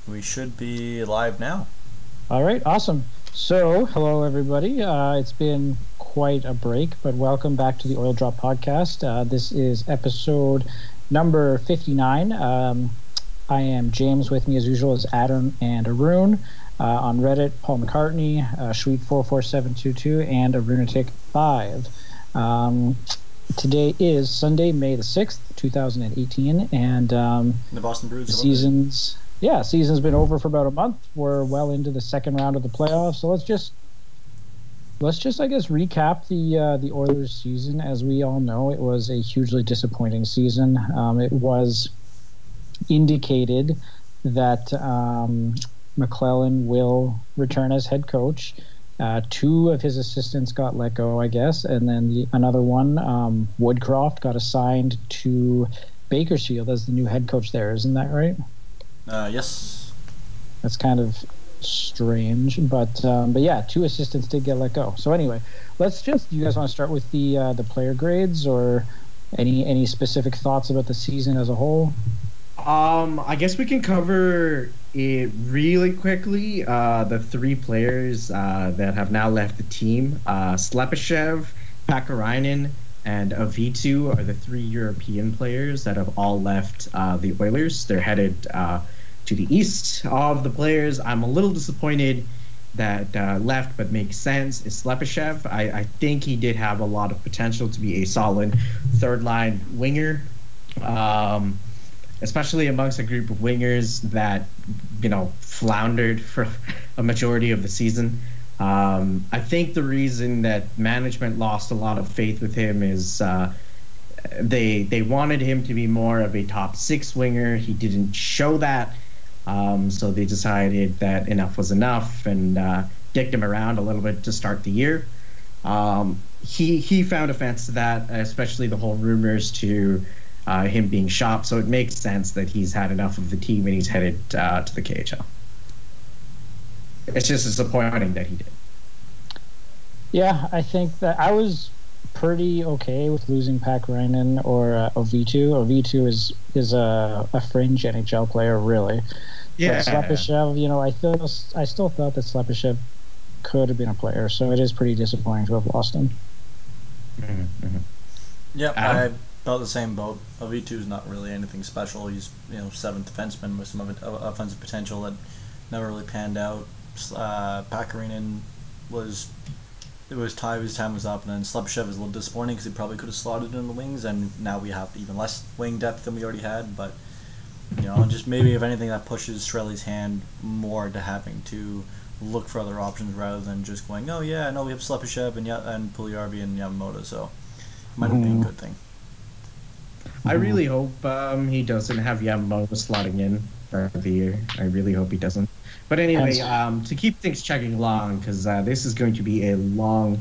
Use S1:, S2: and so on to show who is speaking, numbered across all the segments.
S1: We should be live now.
S2: All right, awesome. So, hello everybody. It's been quite a break, but welcome back to the Oil Drop Podcast. This is episode number 59. I am James. With me, as usual, is Adam and Arun. On Reddit, Paul McCartney, Sweet44722, and Arunatic5. Today is Sunday, May the 6th, 2018, and
S1: The Boston Bruins.
S2: Season's been over for about a month. We're well into the second round of the playoffs, so let's just I guess recap the Oilers season. As we all know, it was a hugely disappointing season. It was indicated that McClellan will return as head coach. Two of his assistants got let go, I guess, and then another one, Woodcroft, got assigned to Bakersfield as the new head coach there. Isn't that right?
S1: Yes.
S2: That's kind of strange, but yeah, two assistants did get let go. So anyway, you guys want to start with the player grades, or any specific thoughts about the season as a whole?
S3: I guess we can cover it really quickly. The three players that have now left the team, Slepyshev, Pakarainen, and Ovitu, are the three European players that have all left the Oilers. They're headed to the east of the players. I'm a little disappointed that left, but makes sense, is Slepyshev. I think he did have a lot of potential to be a solid third-line winger, especially amongst a group of wingers that, floundered for a majority of the season. I think the reason that management lost a lot of faith with him is they wanted him to be more of a top six winger. He didn't show that. So they decided that enough was enough and dicked him around a little bit to start the year. He found offense to that, especially the whole rumors to him being shopped. So it makes sense that he's had enough of the team and he's headed to the KHL. It's just disappointing that he did.
S2: Yeah, I think that I was pretty okay with losing Pakarainen or Ovitu. Ovitu is a fringe NHL player, really.
S3: Yeah.
S2: But Slepyshev, I still thought that Slepyshev could have been a player, so it is pretty disappointing to have lost him.
S3: Mm-hmm.
S1: Yep, I felt the same boat. Ovitu is not really anything special. He's seventh defenseman with some offensive potential that never really panned out. Pakarainen his time was up, and then Slepyshev is a little disappointing because he probably could have slotted in the wings, and now we have even less wing depth than we already had. But just maybe if anything, that pushes Strelly's hand more to having to look for other options rather than just going, oh yeah, no, we have Slepyshev and Puljujarvi and Yamamoto, so it might have been a good thing.
S3: I really hope he doesn't have Yamamoto slotting in for the year. I really hope he doesn't. But anyway, to keep things chugging along, because this is going to be a long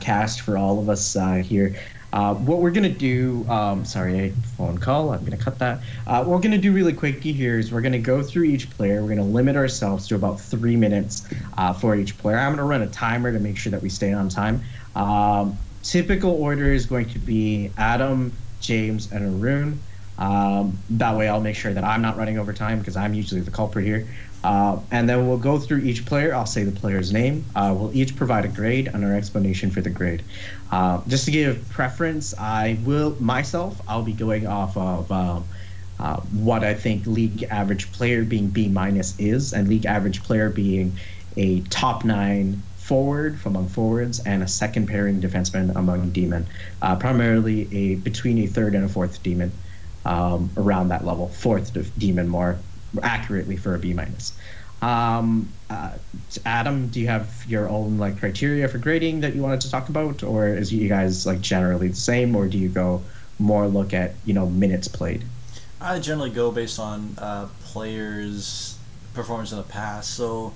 S3: cast for all of us here. What we're going to do, sorry, phone call, I'm going to cut that. What we're going to do really quickly here is we're going to go through each player. We're going to limit ourselves to about 3 minutes for each player. I'm going to run a timer to make sure that we stay on time. Typical order is going to be Adam, James, and Arun. That way I'll make sure that I'm not running over time because I'm usually the culprit here. And then we'll go through each player. I'll say the player's name. We'll each provide a grade and our explanation for the grade. Just to give preference, I'll be going off of what I think league average player being B- is, and league average player being a top 9 forward among forwards and a second pairing defenseman among D-men. Primarily between a third and a fourth D-man, around that level. Fourth D-man more accurately for a B-. Adam, do you have your own criteria for grading that you wanted to talk about, or is you guys generally the same, or do you go more look at minutes played?
S1: I generally go based on players' performance in the past. So,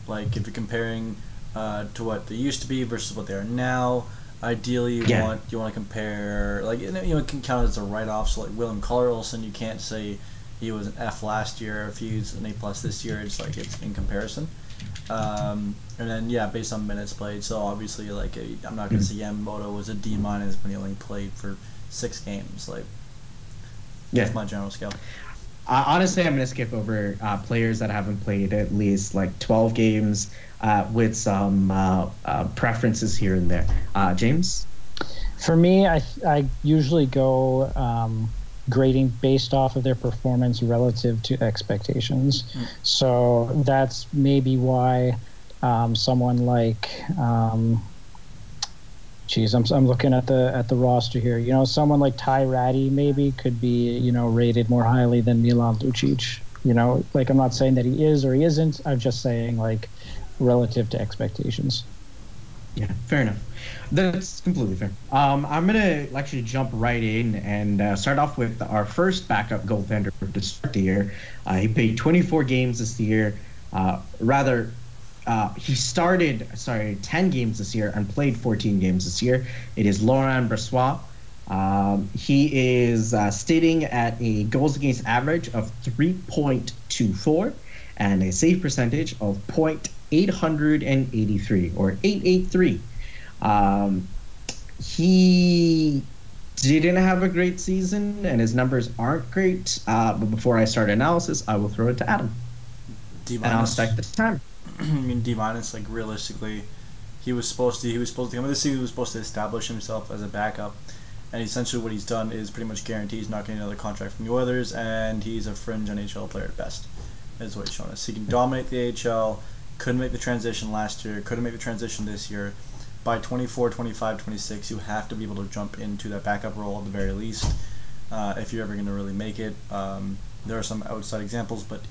S1: if you're comparing to what they used to be versus what they are now, ideally you want to compare it can count as a write-off. So William Karlsson, you can't say he was an F last year if he's an A+ this year. It's it's in comparison. And then based on minutes played. So obviously I'm not gonna say Yamamoto was a D- when he only played for 6 games. That's my general scale.
S3: Honestly, I'm going to skip over players that haven't played at least like 12 games with some preferences here and there. James?
S2: For me, I usually go grading based off of their performance relative to expectations. So that's maybe why someone like, I'm looking at the roster here. You know, someone like Ty Ratty maybe could be, you know, rated more highly than Milan Lucic. You know, like I'm not saying that he is or he isn't. I'm just saying like relative to expectations.
S3: Yeah, fair enough. That's completely fair. I'm going to actually jump right in and start off with our first backup goaltender to start the year. He played 24 games this year. He started 10 games this year and played 14 games this year. It is Laurent Brossoit. He is sitting at a goals against average of 3.24 and a save percentage of .883 or 883. He didn't have a great season and his numbers aren't great. But before I start analysis, I will throw it to Adam.
S1: D-minus.
S3: And I'll start the time.
S1: I mean, D-minus, like realistically, he was supposed to come in this season. He was supposed to establish himself as a backup, and essentially what he's done is pretty much guaranteed he's not getting another contract from the Oilers, and he's a fringe NHL player at best. Is what he's shown us. He can dominate the AHL. Couldn't make the transition last year. Couldn't make the transition this year. By 24, 25, 26, you have to be able to jump into that backup role at the very least if you're ever going to really make it. There are some outside examples, but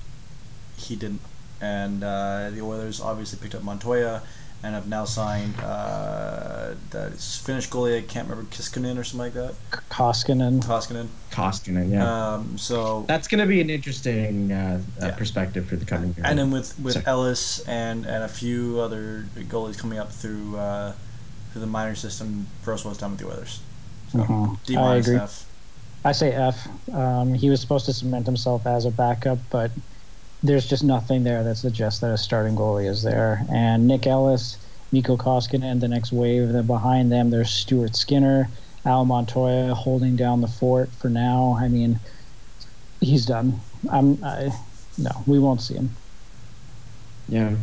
S1: he didn't. And the Oilers obviously picked up Montoya and have now signed that Finnish goalie. I can't remember, Kiskinen or something like that.
S3: Koskinen, yeah.
S1: So
S3: that's going to be an interesting perspective for the coming year.
S1: And then with Ellis and a few other goalies coming up through the minor system, Brossoit's done with the Oilers. So D-minus,
S2: I agree.
S1: F.
S2: I say F. He was supposed to cement himself as a backup, but there's just nothing there that suggests that a starting goalie is there. And Nick Ellis, Mikko Koskinen, the next wave. Then behind them, there's Stuart Skinner, Al Montoya holding down the fort for now. I mean, he's done. No, we won't see him.
S3: Yeah.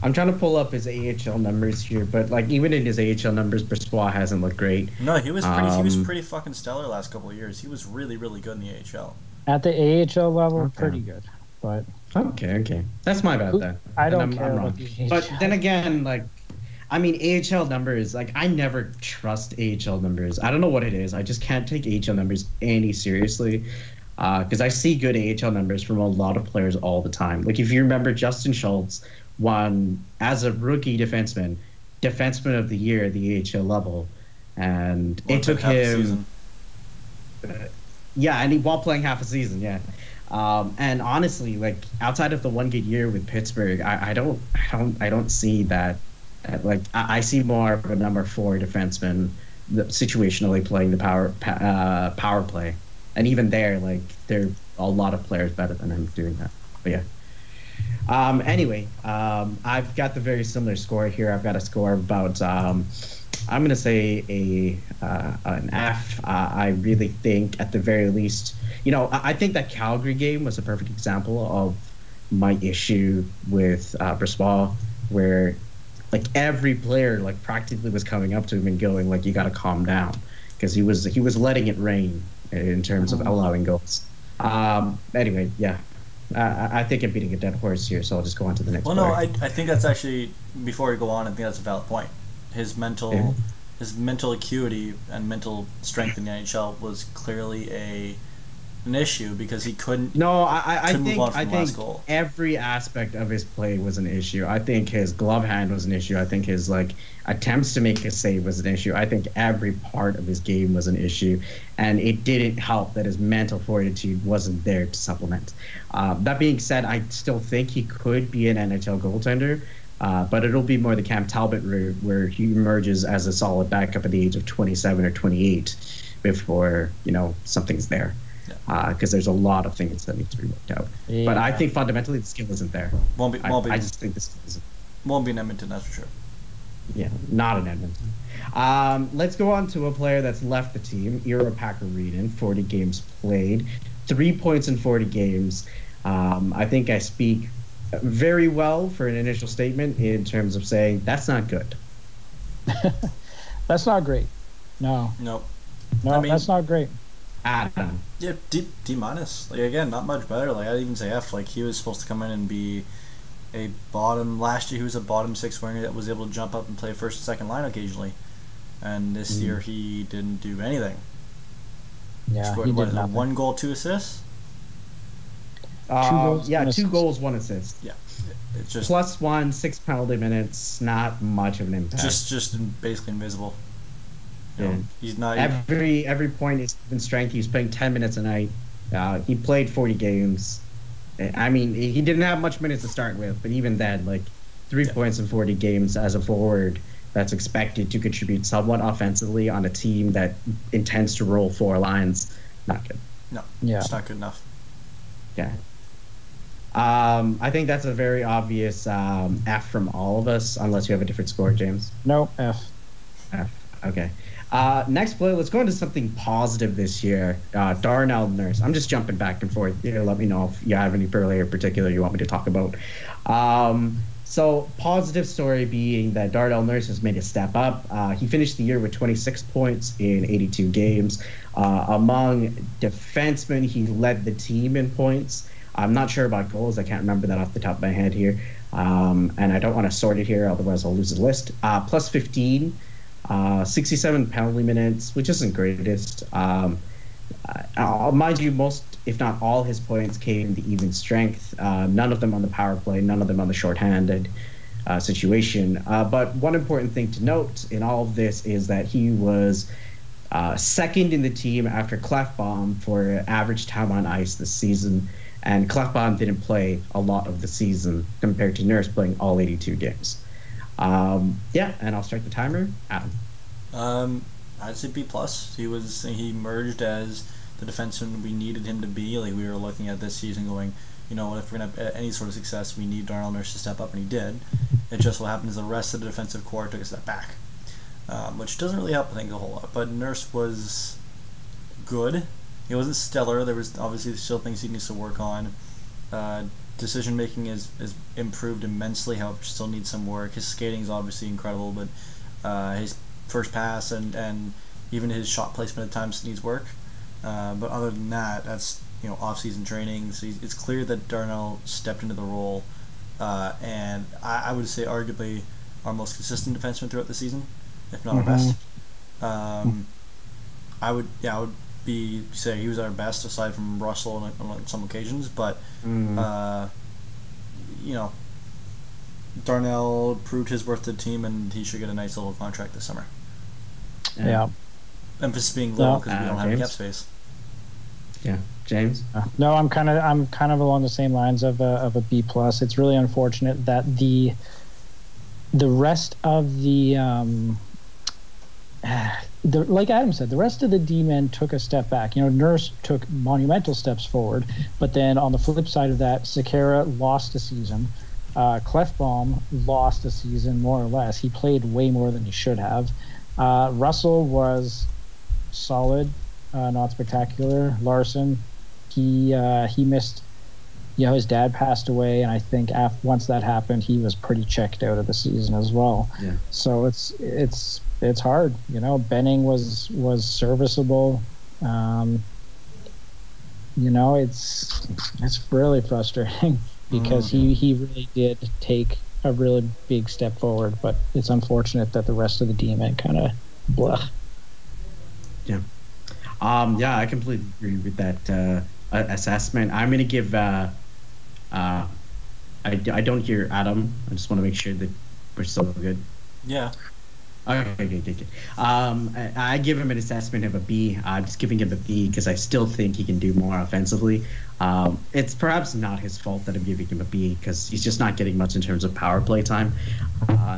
S3: I'm trying to pull up his AHL numbers here, but like even in his AHL numbers, Brossoit hasn't looked great.
S1: No, he was pretty fucking stellar last couple of years. He was really, really good in the AHL.
S2: At the AHL level, pretty good. But
S3: okay, that's my bad then.
S2: I don't care about the AHL.
S3: But then again, like, I mean, AHL numbers, like, I never trust AHL numbers. I don't know what it is. I just can't take AHL numbers any seriously because I see good AHL numbers from a lot of players all the time. Like, if you remember, Justin Schultz won, as a rookie defenseman of the year at the AHL level, and it took him... while playing half a season, yeah. And honestly, like outside of the one good year with Pittsburgh, I don't see that. Like I see more of a number 4 defenseman situationally playing the power play, and even there, like there are a lot of players better than him doing that. But yeah. Anyway, I've got the very similar score here. I've got a score of about I'm going to say an F. I really think at the very least, you know, I think that Calgary game was a perfect example of my issue with Brossoit, where like every player like practically was coming up to him and going like, you got to calm down, because he was letting it rain in terms of allowing goals. Anyway, yeah. I think I'm beating a dead horse here, so I'll just go on to the next player.
S1: No, I think that's actually, before we go on, I think that's a valid point. His mental acuity and mental strength in the NHL was clearly an issue because he couldn't.
S3: No, I think every aspect of his play was an issue. I think his glove hand was an issue. I think his like attempts to make a save was an issue. I think every part of his game was an issue, and it didn't help that his mental fortitude wasn't there to supplement. That being said, I still think he could be an NHL goaltender. But it'll be more the Cam Talbot route, where he emerges as a solid backup at the age of 27 or 28 before, you know, something's there. Because there's a lot of things that need to be worked out. Yeah. But I think fundamentally the skill isn't there. I just think the skill isn't.
S1: Won't be in Edmonton, that's for sure.
S3: Yeah, not in Edmonton. Let's go on to a player that's left the team, Iro Pakarinen, 40 games played, 3 points in 40 games. I think I speak very well for an initial statement in terms of saying that's not good.
S2: That's not great. No, I mean, that's not great.
S3: Adam.
S1: Yeah, D minus. Like, again, not much better. Like, I'd even say F. Like, he was supposed to come in and be a bottom. Last year, he was a bottom 6 winger that was able to jump up and play first and second line occasionally. And this year, he didn't do anything.
S2: Yeah,
S1: scored,
S2: he did nothing.
S1: 1 goal, 2 assists.
S3: 2 goals, 1 assist.
S1: Yeah, it's just
S3: +1, 6 penalty minutes. Not much of an impact.
S1: Just basically invisible. You know, he's not
S3: every point is in strength. He's playing 10 minutes a night. He played 40 games. I mean, he didn't have much minutes to start with, but even then, like 3 points in 40 games as a forward that's expected to contribute somewhat offensively on a team that intends to roll 4 lines, not good.
S1: No,
S2: yeah,
S1: it's not good enough.
S3: Yeah. I think that's a very obvious F from all of us, unless you have a different score, James.
S2: No, F.
S3: F. Okay. Next play, let's go into something positive this year. Darnell Nurse. I'm just jumping back and forth here. Let me know if you have any player in particular you want me to talk about. So positive story being that Darnell Nurse has made a step up. He finished the year with 26 points in 82 games. Among defensemen, he led the team in points. I'm not sure about goals. I can't remember that off the top of my head here. And I don't want to sort it here, otherwise I'll lose the list. Plus 15. 67 penalty minutes, which isn't greatest. Mind you, most, if not all, his points came to even strength. None of them on the power play, none of them on the shorthanded situation. But one important thing to note in all of this is that he was second in the team after Klefbom for average time on ice this season. And Klefbom didn't play a lot of the season compared to Nurse playing all 82 games. And I'll start the timer. Adam.
S1: I'd say B plus. He emerged as the defenseman we needed him to be. Like, we were looking at this season going, you know what, if we're gonna have any sort of success, we need Darnell Nurse to step up, and he did. It just what happens the rest of the defensive core took a step back, which doesn't really help things a whole lot. But Nurse was good. He wasn't stellar. There was obviously still things he needs to work on. Decision making is improved immensely. However, still needs some work. His skating is obviously incredible, but his first pass and even his shot placement at times needs work. But other than that, that's off-season training. So it's clear that Darnell stepped into the role, and I would say arguably our most consistent defenseman throughout the season, if not our best. I would say he was our best aside from Russell on some occasions, but Darnell proved his worth to the team, and he should get a nice little contract this summer.
S2: Yeah.
S1: Emphasis being low because we don't have cap space.
S3: Yeah, James.
S2: No, I'm kind of along the same lines of a B plus. It's really unfortunate that the rest of the like Adam said, the rest of the D-men took a step back. Nurse took monumental steps forward, but then on the flip side of that, Sekera lost a season. Klefbom lost a season, more or less. He played way more than he should have. Russell was solid, not spectacular. Larson, he missed. His dad passed away, and I think once that happened, he was pretty checked out of the season as well. Yeah. So it's hard. Benning was serviceable. It's really frustrating because he really did take a really big step forward, but it's unfortunate that the rest of the D-men kind of blah.
S3: Yeah. I completely agree with that assessment. I'm going to give I don't hear Adam. I just want to make sure that we're still good.
S1: Yeah.
S3: Okay. I give him an assessment of a B. I'm just giving him a B because I still think he can do more offensively. It's perhaps not his fault that I'm giving him a B because he's just not getting much in terms of power play time.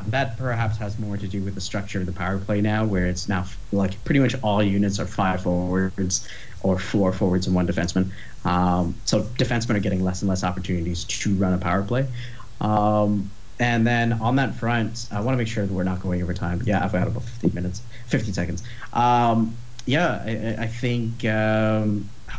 S3: That perhaps has more to do with the structure of the power play now, where it's now like pretty much all units are 5 forwards or 4 forwards and 1 defenseman. So defensemen are getting less and less opportunities to run a power play. And then on that front, I want to make sure that we're not going over time. Yeah, I've got about 15 seconds. I think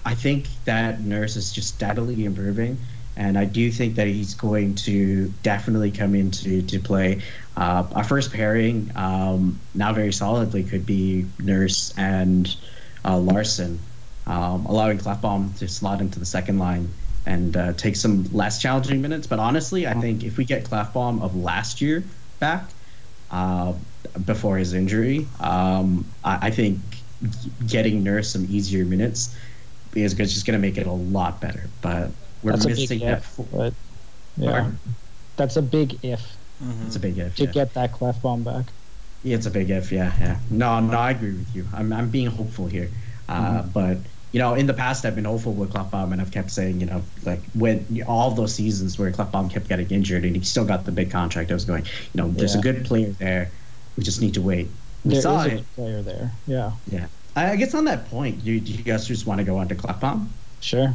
S3: I think that Nurse is just steadily improving, and I do think that he's going to definitely come into play. Our first pairing now very solidly could be Nurse and Larson, allowing Klefbom to slot into the second line and take some less challenging minutes. But honestly, I think if we get Klefbom of last year back before his injury, I think getting Nurse some easier minutes is just going to make it a lot better. But we're missing that.
S2: But yeah, that's a big if.
S3: Mm-hmm. It's a big if
S2: to get that Klefbom back.
S3: Yeah, it's a big if. Yeah. No, I agree with you. I'm being hopeful here. But in the past I've been hopeful with Klefbom, and I've kept saying, like when all those seasons where Klefbom kept getting injured and he still got the big contract, I was going, there's a good player there. We just need to wait.
S2: There is a good player there. Yeah.
S3: Yeah. I guess on that point, do you guys just want to go on to Klefbom?
S2: Sure.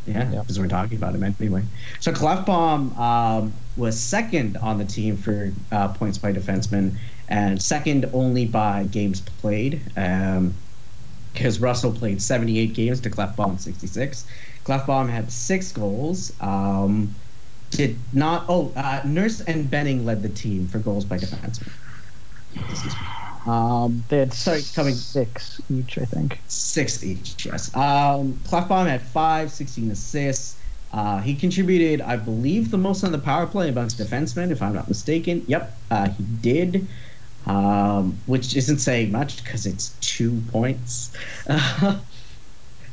S3: Yeah, because we're talking about him anyway. So Klefbom was second on the team for points by defenseman, and second only by games played. Because Russell played 78 games to Klefbom 66. Klefbom had 6 goals. Did not. Nurse and Benning led the team for goals by defenseman. Excuse me.
S2: They had 6 each, I think.
S3: 6 each, yes. Klefbom had 16 assists. He contributed, I believe, the most on the power play amongst defensemen, if I'm not mistaken. Yep, he did, which isn't saying much because it's 2 points.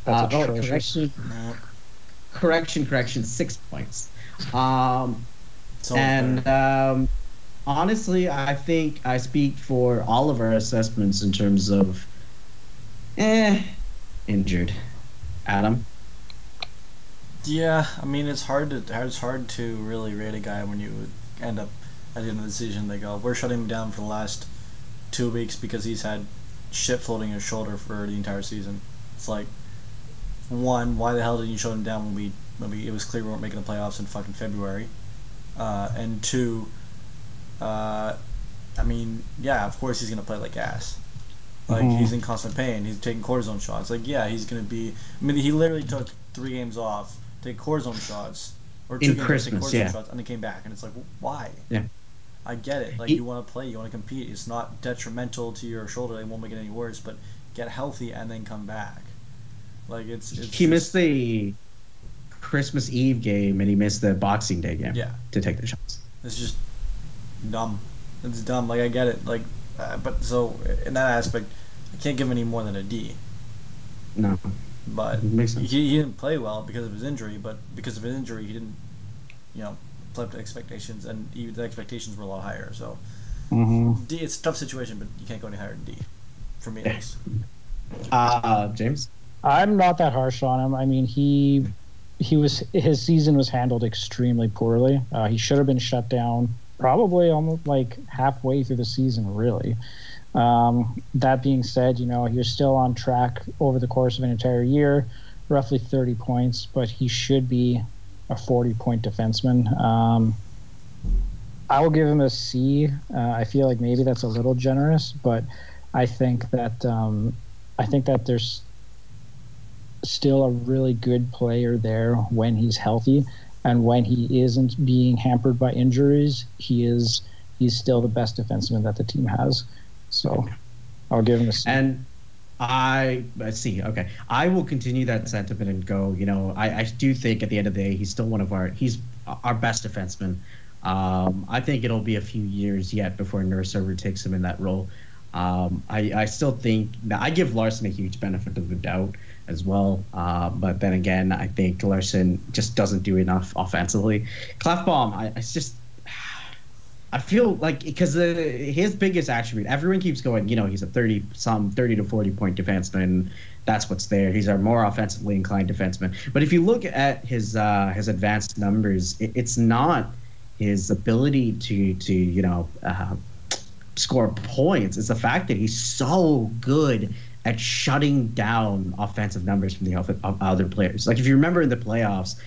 S2: That's
S3: correction, 6 points. Honestly, I think I speak for all of our assessments in terms of injured. Adam?
S1: Yeah, I mean it's hard to really rate a guy when you end up at the end of the season. They go, we're shutting him down for the last 2 weeks because he's had shit floating his shoulder for the entire season. It's like, one, why the hell didn't you shut him down when it was clear we weren't making the playoffs in fucking February? And two, I mean, yeah, of course he's gonna play like ass. Like he's in constant pain. He's taking cortisone shots. Like, yeah, he's gonna be. I mean, he literally took 3 games off to take cortisone shots, or 2 games
S3: Christmas,
S1: to take cortisone shots, and he came back. And it's like, why?
S3: Yeah,
S1: I get it. Like, you want to play, you want to compete. It's not detrimental to your shoulder. It won't make it any worse. But get healthy and then come back. Like
S3: he missed the Christmas Eve game and he missed the Boxing Day game.
S1: Yeah,
S3: to take the shots.
S1: It's just dumb. It's dumb. Like, I get it. Like, but so in that aspect, I can't give him any more than a D.
S3: No.
S1: But he didn't play well because of his injury. But because of his injury, he didn't, play up to expectations, and the expectations were a lot higher. So D, it's a tough situation, but you can't go any higher than D, for me at least.
S3: James,
S2: I'm not that harsh on him. I mean, his season was handled extremely poorly. He should have been shut down probably almost like halfway through the season, really. That being said, you're still on track over the course of an entire year, roughly 30 points, but he should be a 40-point defenseman. I will give him a C. I feel like maybe that's a little generous, but I think that there's still a really good player there when he's healthy, and when he isn't being hampered by injuries, he's still the best defenseman that the team has. So I'll give him a C.
S3: And I see. Okay, I will continue that sentiment and go. I do think at the end of the day, he's still he's our best defenseman. I think it'll be a few years yet before Nurse overtakes him in that role. I still think that I give Larson a huge benefit of the doubt as well. But then again, I think Larson just doesn't do enough offensively. Klefbom, I feel like because his biggest attribute, everyone keeps going, he's a 30 to 40 point defenseman. That's what's there. He's our more offensively inclined defenseman. But if you look at his advanced numbers, it's not his ability to score points. It's the fact that he's so good at shutting down offensive numbers from the other players. Like, if you remember in the playoffs,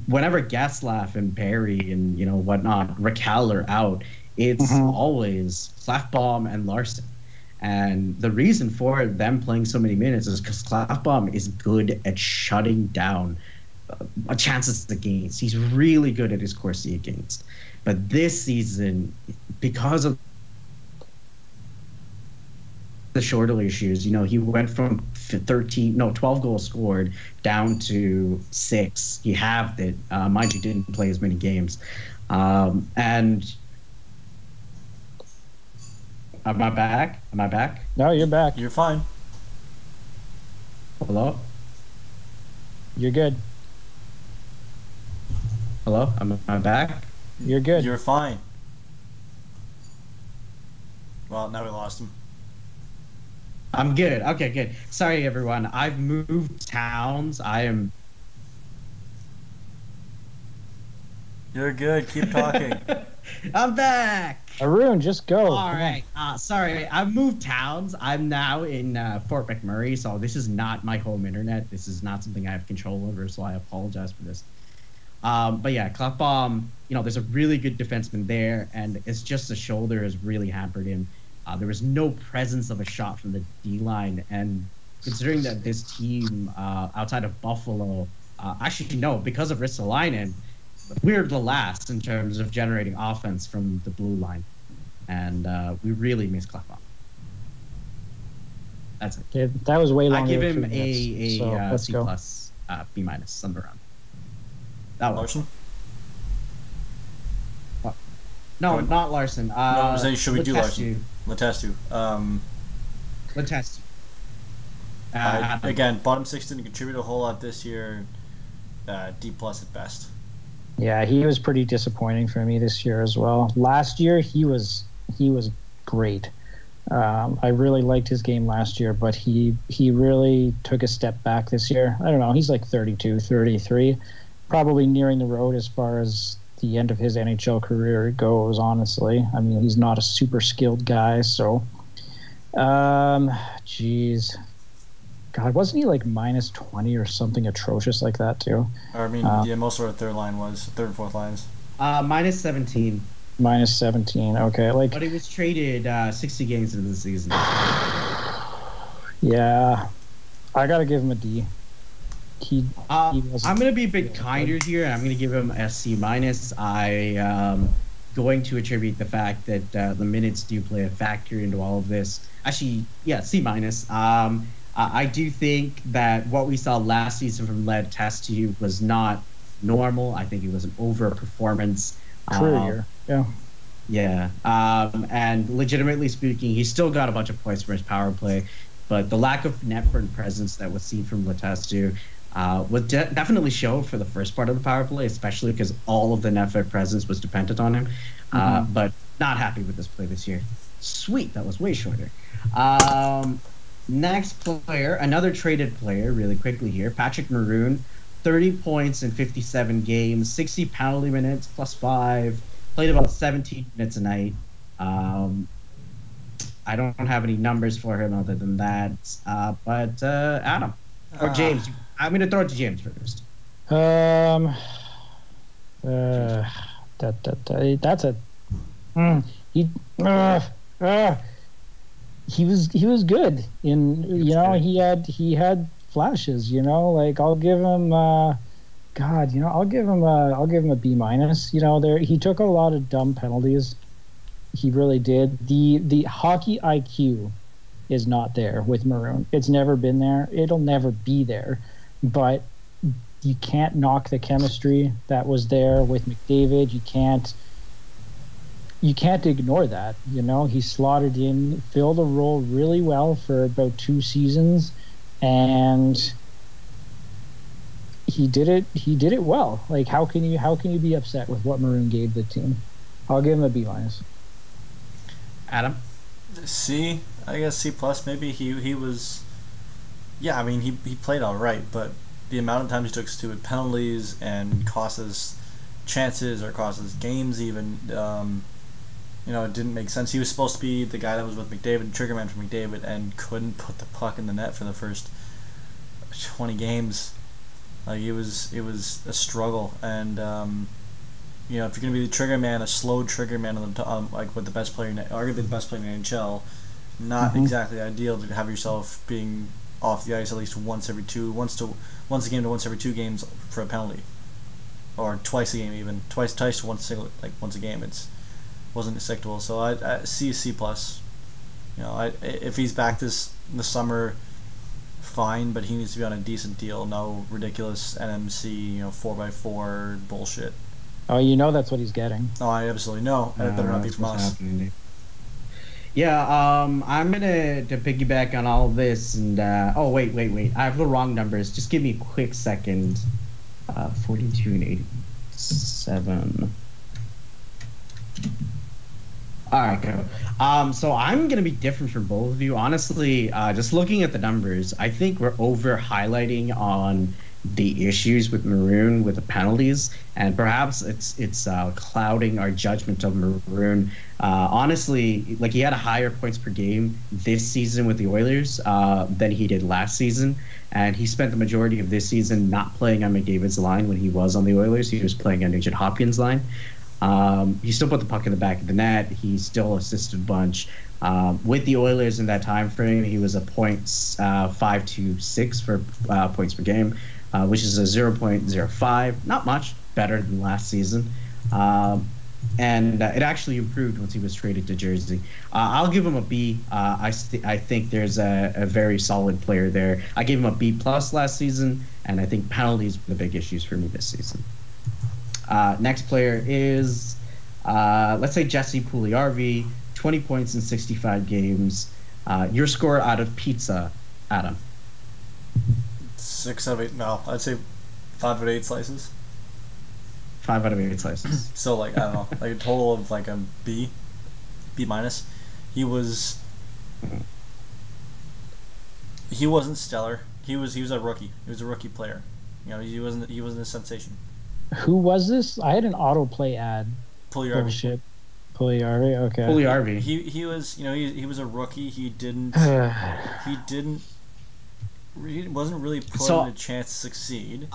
S3: whenever Getzlaf and Perry and whatnot, Raquel are out, it's always Klefbom and Larson. And the reason for them playing so many minutes is because Klefbom is good at shutting down chances against. He's really good at his Corsi against. But this season, because of the shoulder issues, he went from 12 goals scored down to 6. He halved it. Mind you, didn't play as many games. And am I back?
S2: No, you're back.
S1: You're fine.
S3: Hello?
S2: You're good.
S3: Hello? Am I back?
S2: You're good.
S1: You're fine. Well, now we lost him.
S3: I'm good. Okay, good. Sorry, everyone. I've moved towns.
S1: You're good. Keep talking.
S3: I'm back.
S2: Arun, just go.
S3: All right. Sorry, I've moved towns. I'm now in Fort McMurray, so this is not my home internet. This is not something I have control over, so I apologize for this. But yeah, Klefbom, there's a really good defenseman there, and it's just the shoulder has really hampered him. There was no presence of a shot from the D-line, and considering that this team outside of Buffalo, actually no, because of Ristolainen, we're the last in terms of generating offense from the blue line, and we really miss Klefbom. That's it.
S2: Okay, that was way longer.
S3: I give
S2: than
S3: him
S2: 3 minutes,
S3: a
S2: C
S3: plus, B minus, somewhere around. That was
S1: Larson?
S3: no, not Larson.
S1: No, I was saying, should we do
S3: Letestu.
S1: Larson?
S3: Letestu.
S1: Again, bottom 6 didn't contribute a whole lot this year. D plus at best.
S2: Yeah, he was pretty disappointing for me this year as well. Last year, he was great. I really liked his game last year, but he really took a step back this year. I don't know. He's like 32, 33, probably nearing the road as far as the end of his NHL career goes, honestly. I mean, he's not a super skilled guy, so geez. God, wasn't he like minus 20 or something atrocious like that too?
S1: I mean, most of our third and fourth lines.
S3: Minus 17.
S2: Minus 17. Okay,
S3: But he was traded 60 games into the season.
S2: Yeah, I gotta give him a D.
S3: I'm gonna be a bit kinder here. I'm gonna give him a C minus. I going to attribute the fact that the minutes do play a factor into all of this. Actually, yeah, C minus. I do think that what we saw last season from Letestu was not normal. I think it was an overperformance.
S2: Career year. Yeah.
S3: Yeah. And legitimately speaking, he still got a bunch of points for his power play, but the lack of net front presence that was seen from Letestu would definitely show for the first part of the power play, especially because all of the net front presence was dependent on him. But not happy with this play this year. Sweet. That was way shorter. Next player, another traded player, really quickly here, Patrick Maroon, 30 points in 57 games, 60 penalty minutes, +5, played about 17 minutes a night. I don't have any numbers for him other than that. But Adam, or James, I'm going to throw it to James first.
S2: That's a... He was good he had flashes, like I'll give him I'll give him a B minus. He took a lot of dumb penalties. He really did. The hockey IQ is not there with Maroon. It's never been there. It'll never be there. But you can't knock the chemistry that was there with McDavid. You can't ignore that. He slotted in, filled a role really well for about 2 seasons, and he did it well. Like, how can you be upset with what Maroon gave the team? I'll give him a B minus.
S3: Adam?
S1: C, I guess C plus. Maybe he was. Yeah, I mean he played all right, but the amount of times he took stupid penalties and cost us chances or cost us games even. It didn't make sense. He was supposed to be the guy that was with McDavid, triggerman for McDavid, and couldn't put the puck in the net for the first 20 games. Like it was a struggle, and if you're gonna be the trigger man, a slow trigger man on the like with the best player, arguably the best player in the NHL, not exactly ideal to have yourself being off the ice at least once a game to once every 2 games for a penalty, or twice a game, even twice once a game. It wasn't acceptable. So I see a C plus. If he's back this summer, fine, but he needs to be on a decent deal. No ridiculous NMC 4x4 bullshit.
S2: Oh, that's what he's getting.
S1: Oh, I absolutely know. It better not be from us.
S3: Yeah, I'm gonna to piggyback on all of this, and wait, I have the wrong numbers. Just give me a quick second. 42 and 87. All right, go. So I'm gonna be different from both of you. Honestly, just looking at the numbers, I think we're over highlighting on the issues with Maroon with the penalties, and perhaps it's clouding our judgment of Maroon. Honestly, he had a higher points per game this season with the Oilers than he did last season, and he spent the majority of this season not playing on McDavid's line when he was on the Oilers. He was playing on Nugent Hopkins' line. He still put the puck in the back of the net. He still assisted a bunch. With the Oilers in that time frame, he was a .526 for points per game, which is a 0.05. Not much better than last season. And it actually improved once he was traded to Jersey. I'll give him a B. I think there's a very solid player there. I gave him a B+ last season, and I think penalties were the big issues for me this season. Next player is, let's say, Jesse Puljujarvi, 20 points in 65 games. Your score out of pizza, Adam?
S1: 6 out of 8. No, I'd say 5 out of 8 slices.
S3: 5 out of 8 slices.
S1: So I don't know, a total of a B minus. He wasn't stellar. He was a rookie. He was a rookie player. He wasn't a sensation.
S2: Who was this? I had an autoplay ad.
S1: Puljujarvi.
S2: Bullshit. Puljujarvi. Okay.
S3: Puljujarvi.
S1: He was he was a rookie. He wasn't really put in a chance to succeed.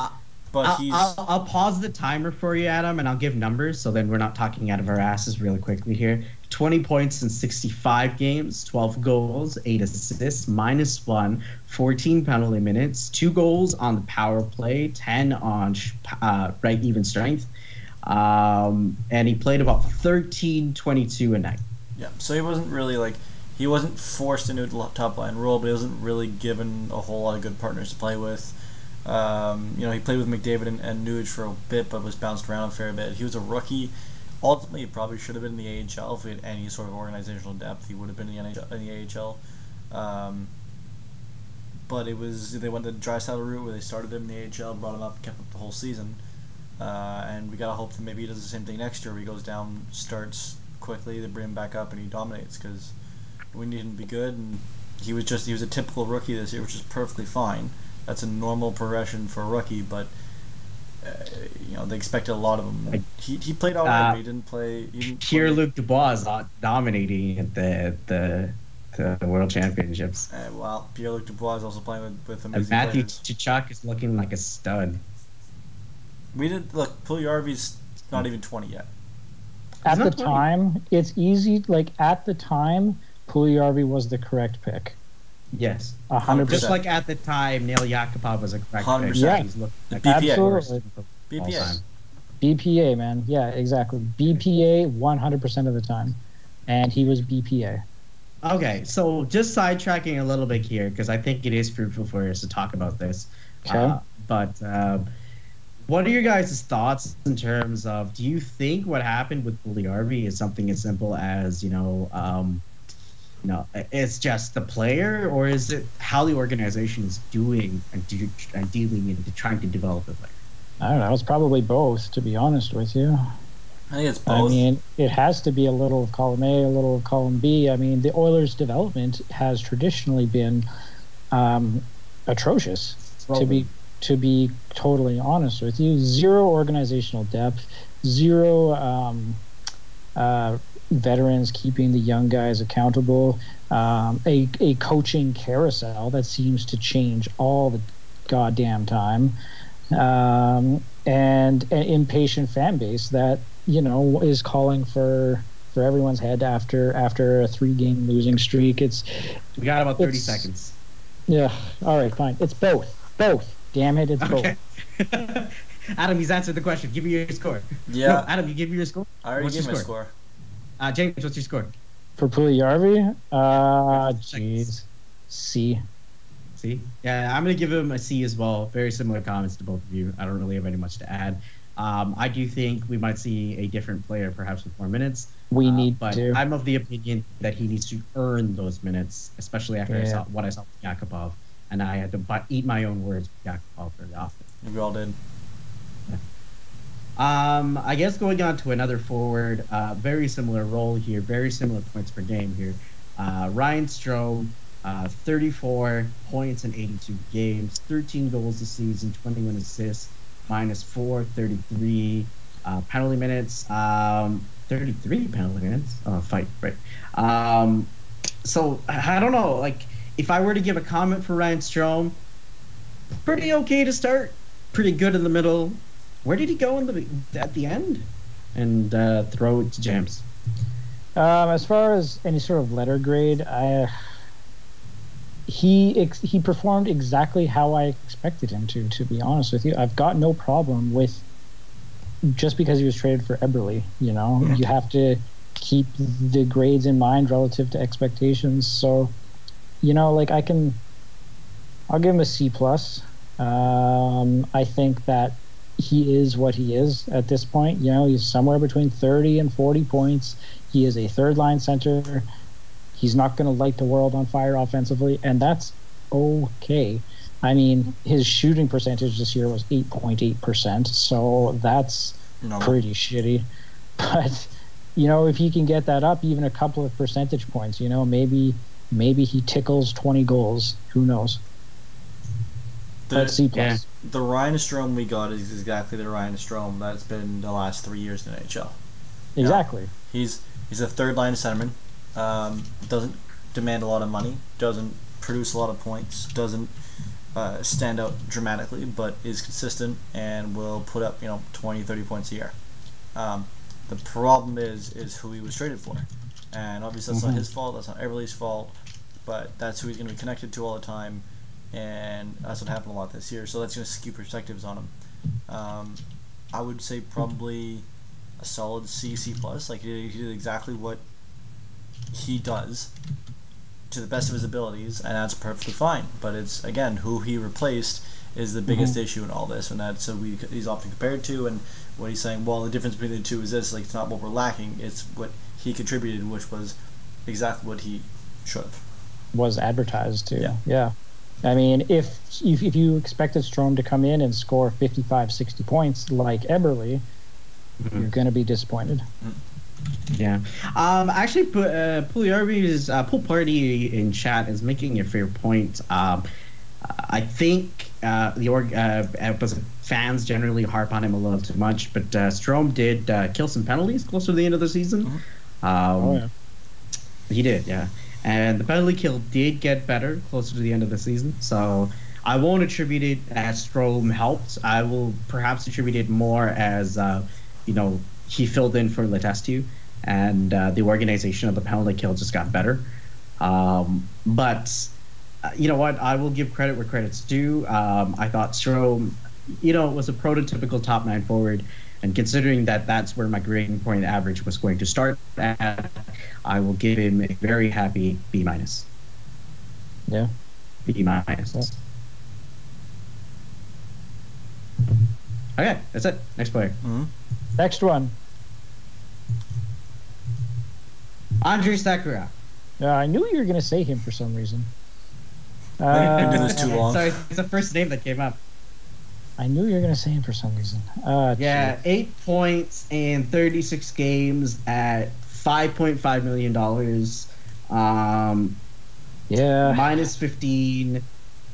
S1: But
S3: I'll pause the timer for you, Adam, and I'll give numbers so then we're not talking out of our asses really quickly here. 20 points in 65 games, 12 goals, 8 assists, -1, 14 penalty minutes, 2 goals on the power play, 10 on right even strength, and he played about 13-22 a night.
S1: Yeah, so he wasn't really he wasn't forced into a top line role, but he wasn't really given a whole lot of good partners to play with. He played with McDavid and Nuge for a bit, but was bounced around a fair bit. He was a rookie. Ultimately, he probably should have been in the AHL if we had any sort of organizational depth. He would have been in the AHL. But they went the Draisaitl route where they started him in the AHL, brought him up, kept him the whole season. And we gotta hope that maybe he does the same thing next year. Where he goes down, starts quickly, they bring him back up, and he dominates, because we need him to be good. And he was a typical rookie this year, which is perfectly fine. That's a normal progression for a rookie, but they expected a lot of him. He played all right, but he didn't play.
S3: Pierre-Luc Dubois is dominating at the World Championships.
S1: Well, Pierre-Luc Dubois is also playing with amazing
S3: Matthew
S1: players.
S3: Tkachuk is looking like a stud.
S1: Puljujarvi's not even 20 yet.
S2: At the time, it's easy. At the time, Puljujarvi was the correct pick.
S3: Yes,
S2: 100%.
S3: Just like at the time, Nail Yakupov was a correct
S1: 100%.
S3: pick.
S2: Yeah.
S3: He's looking like
S2: Absolutely.
S1: BPA.
S2: BPA, man. Yeah, exactly. BPA 100% of the time. And he was BPA.
S3: Okay, so just sidetracking a little bit here, because I think it is fruitful for us to talk about this.
S2: Okay.
S3: But what are your guys' thoughts in terms of, do you think what happened with Puljujarvi is something as simple as, it's just the player, or is it how the organization is doing and dealing and trying to develop the player?
S2: I don't know. It's probably both, to be honest with you.
S1: I think it's both.
S2: I mean, it has to be a little of column A, a little of column B. I mean, the Oilers' development has traditionally been atrocious, to be totally honest with you. Zero organizational depth, zero veterans keeping the young guys accountable, a coaching carousel that seems to change all the goddamn time, and an impatient fan base that is calling for for everyone's head after a 3-game losing streak.
S3: We got about 30 seconds.
S2: Yeah. All right. Fine. It's both. Both. Damn it. It's both.
S3: Adam, he's answered the question. Give me your score.
S1: Yeah.
S3: No, Adam, you give me your score.
S1: I already gave my score.
S3: James, what's your score?
S2: For Puljujarvi, jeez, C.
S3: C? Yeah, I'm going to give him a C as well. Very similar comments to both of you. I don't really have any much to add. I do think we might see a different player, perhaps with more minutes.
S2: We need
S3: but
S2: to.
S3: I'm of the opinion that he needs to earn those minutes, especially after I saw what I saw with Yakupov. And I had to eat my own words with Yakupov very often.
S1: We all did.
S3: I guess going on to another forward, very similar role here, very similar points per game here. Ryan Strome, 34 points in 82 games, 13 goals this season, 21 assists, -4, 33 penalty minutes, 33 penalty minutes. Oh, fight, right. So I don't know. Like, if I were to give a comment for Ryan Strome, pretty okay to start, pretty good in the middle. Where did he go at the end? And throw it to James.
S2: As far as any sort of letter grade, he performed exactly how I expected him to be honest with you. I've got no problem with just because he was traded for Eberle. You know, you have to keep the grades in mind relative to expectations. So, you know, like I'll give him a C+. I think that he is what he is at this point. You know, he's somewhere between 30 and 40 points. He is a third-line center. He's not going to light the world on fire offensively, and that's okay. I mean, his shooting percentage this year was 8.8%, so that's pretty shitty. But, you know, if he can get that up even a couple of percentage points, you know, maybe he tickles 20 goals. Who knows? That's C+. Yeah.
S1: The Ryan Strome we got is exactly the Ryan Strome that's been the last 3 years in the NHL.
S2: Exactly.
S1: You know, he's a third-line centerman. Doesn't demand a lot of money. Doesn't produce a lot of points. Doesn't stand out dramatically, but is consistent and will put up 20, 30 points a year. The problem is who he was traded for, and obviously that's not his fault. That's not Eberle's fault, but that's who he's going to be connected to all the time. And that's what happened a lot this year, so that's going to skew perspectives on him. I would say probably a solid C+. Like he did exactly what he does to the best of his abilities, and that's perfectly fine. But it's, again, who he replaced is the biggest issue in all this, and that's he's often compared to. And what he's saying, well, the difference between the two is this: like, it's not what we're lacking; it's what he contributed, which was exactly what he should have. Was
S2: advertised to. Yeah. I mean, if you expected Strome to come in and score 55, 60 points like Eberle, you're going to be disappointed.
S3: Yeah. Actually, Puljujarvi's Pool Party in chat is making a fair point. I think fans generally harp on him a little too much, but Strome did kill some penalties close to the end of the season. He did, yeah. And the penalty kill did get better closer to the end of the season. So I won't attribute it as Strome helped. I will perhaps attribute it more as, he filled in for Letestu, and the organization of the penalty kill just got better. But you know what? I will give credit where credit's due. I thought Strome, was a prototypical top 9 forward. And considering that that's where my grading point average was going to start at, I will give him a very happy B-.
S2: Yeah.
S3: B-. Yeah. Okay, that's it. Next player.
S2: Next one.
S3: Andrej Sekera.
S2: I knew you were going to say him for some reason.
S1: I knew this too long.
S3: Sorry, it's the first name that came up.
S2: I knew you were going to say him for some reason.
S3: 8 points in 36 games at $5.5 million. Minus 15.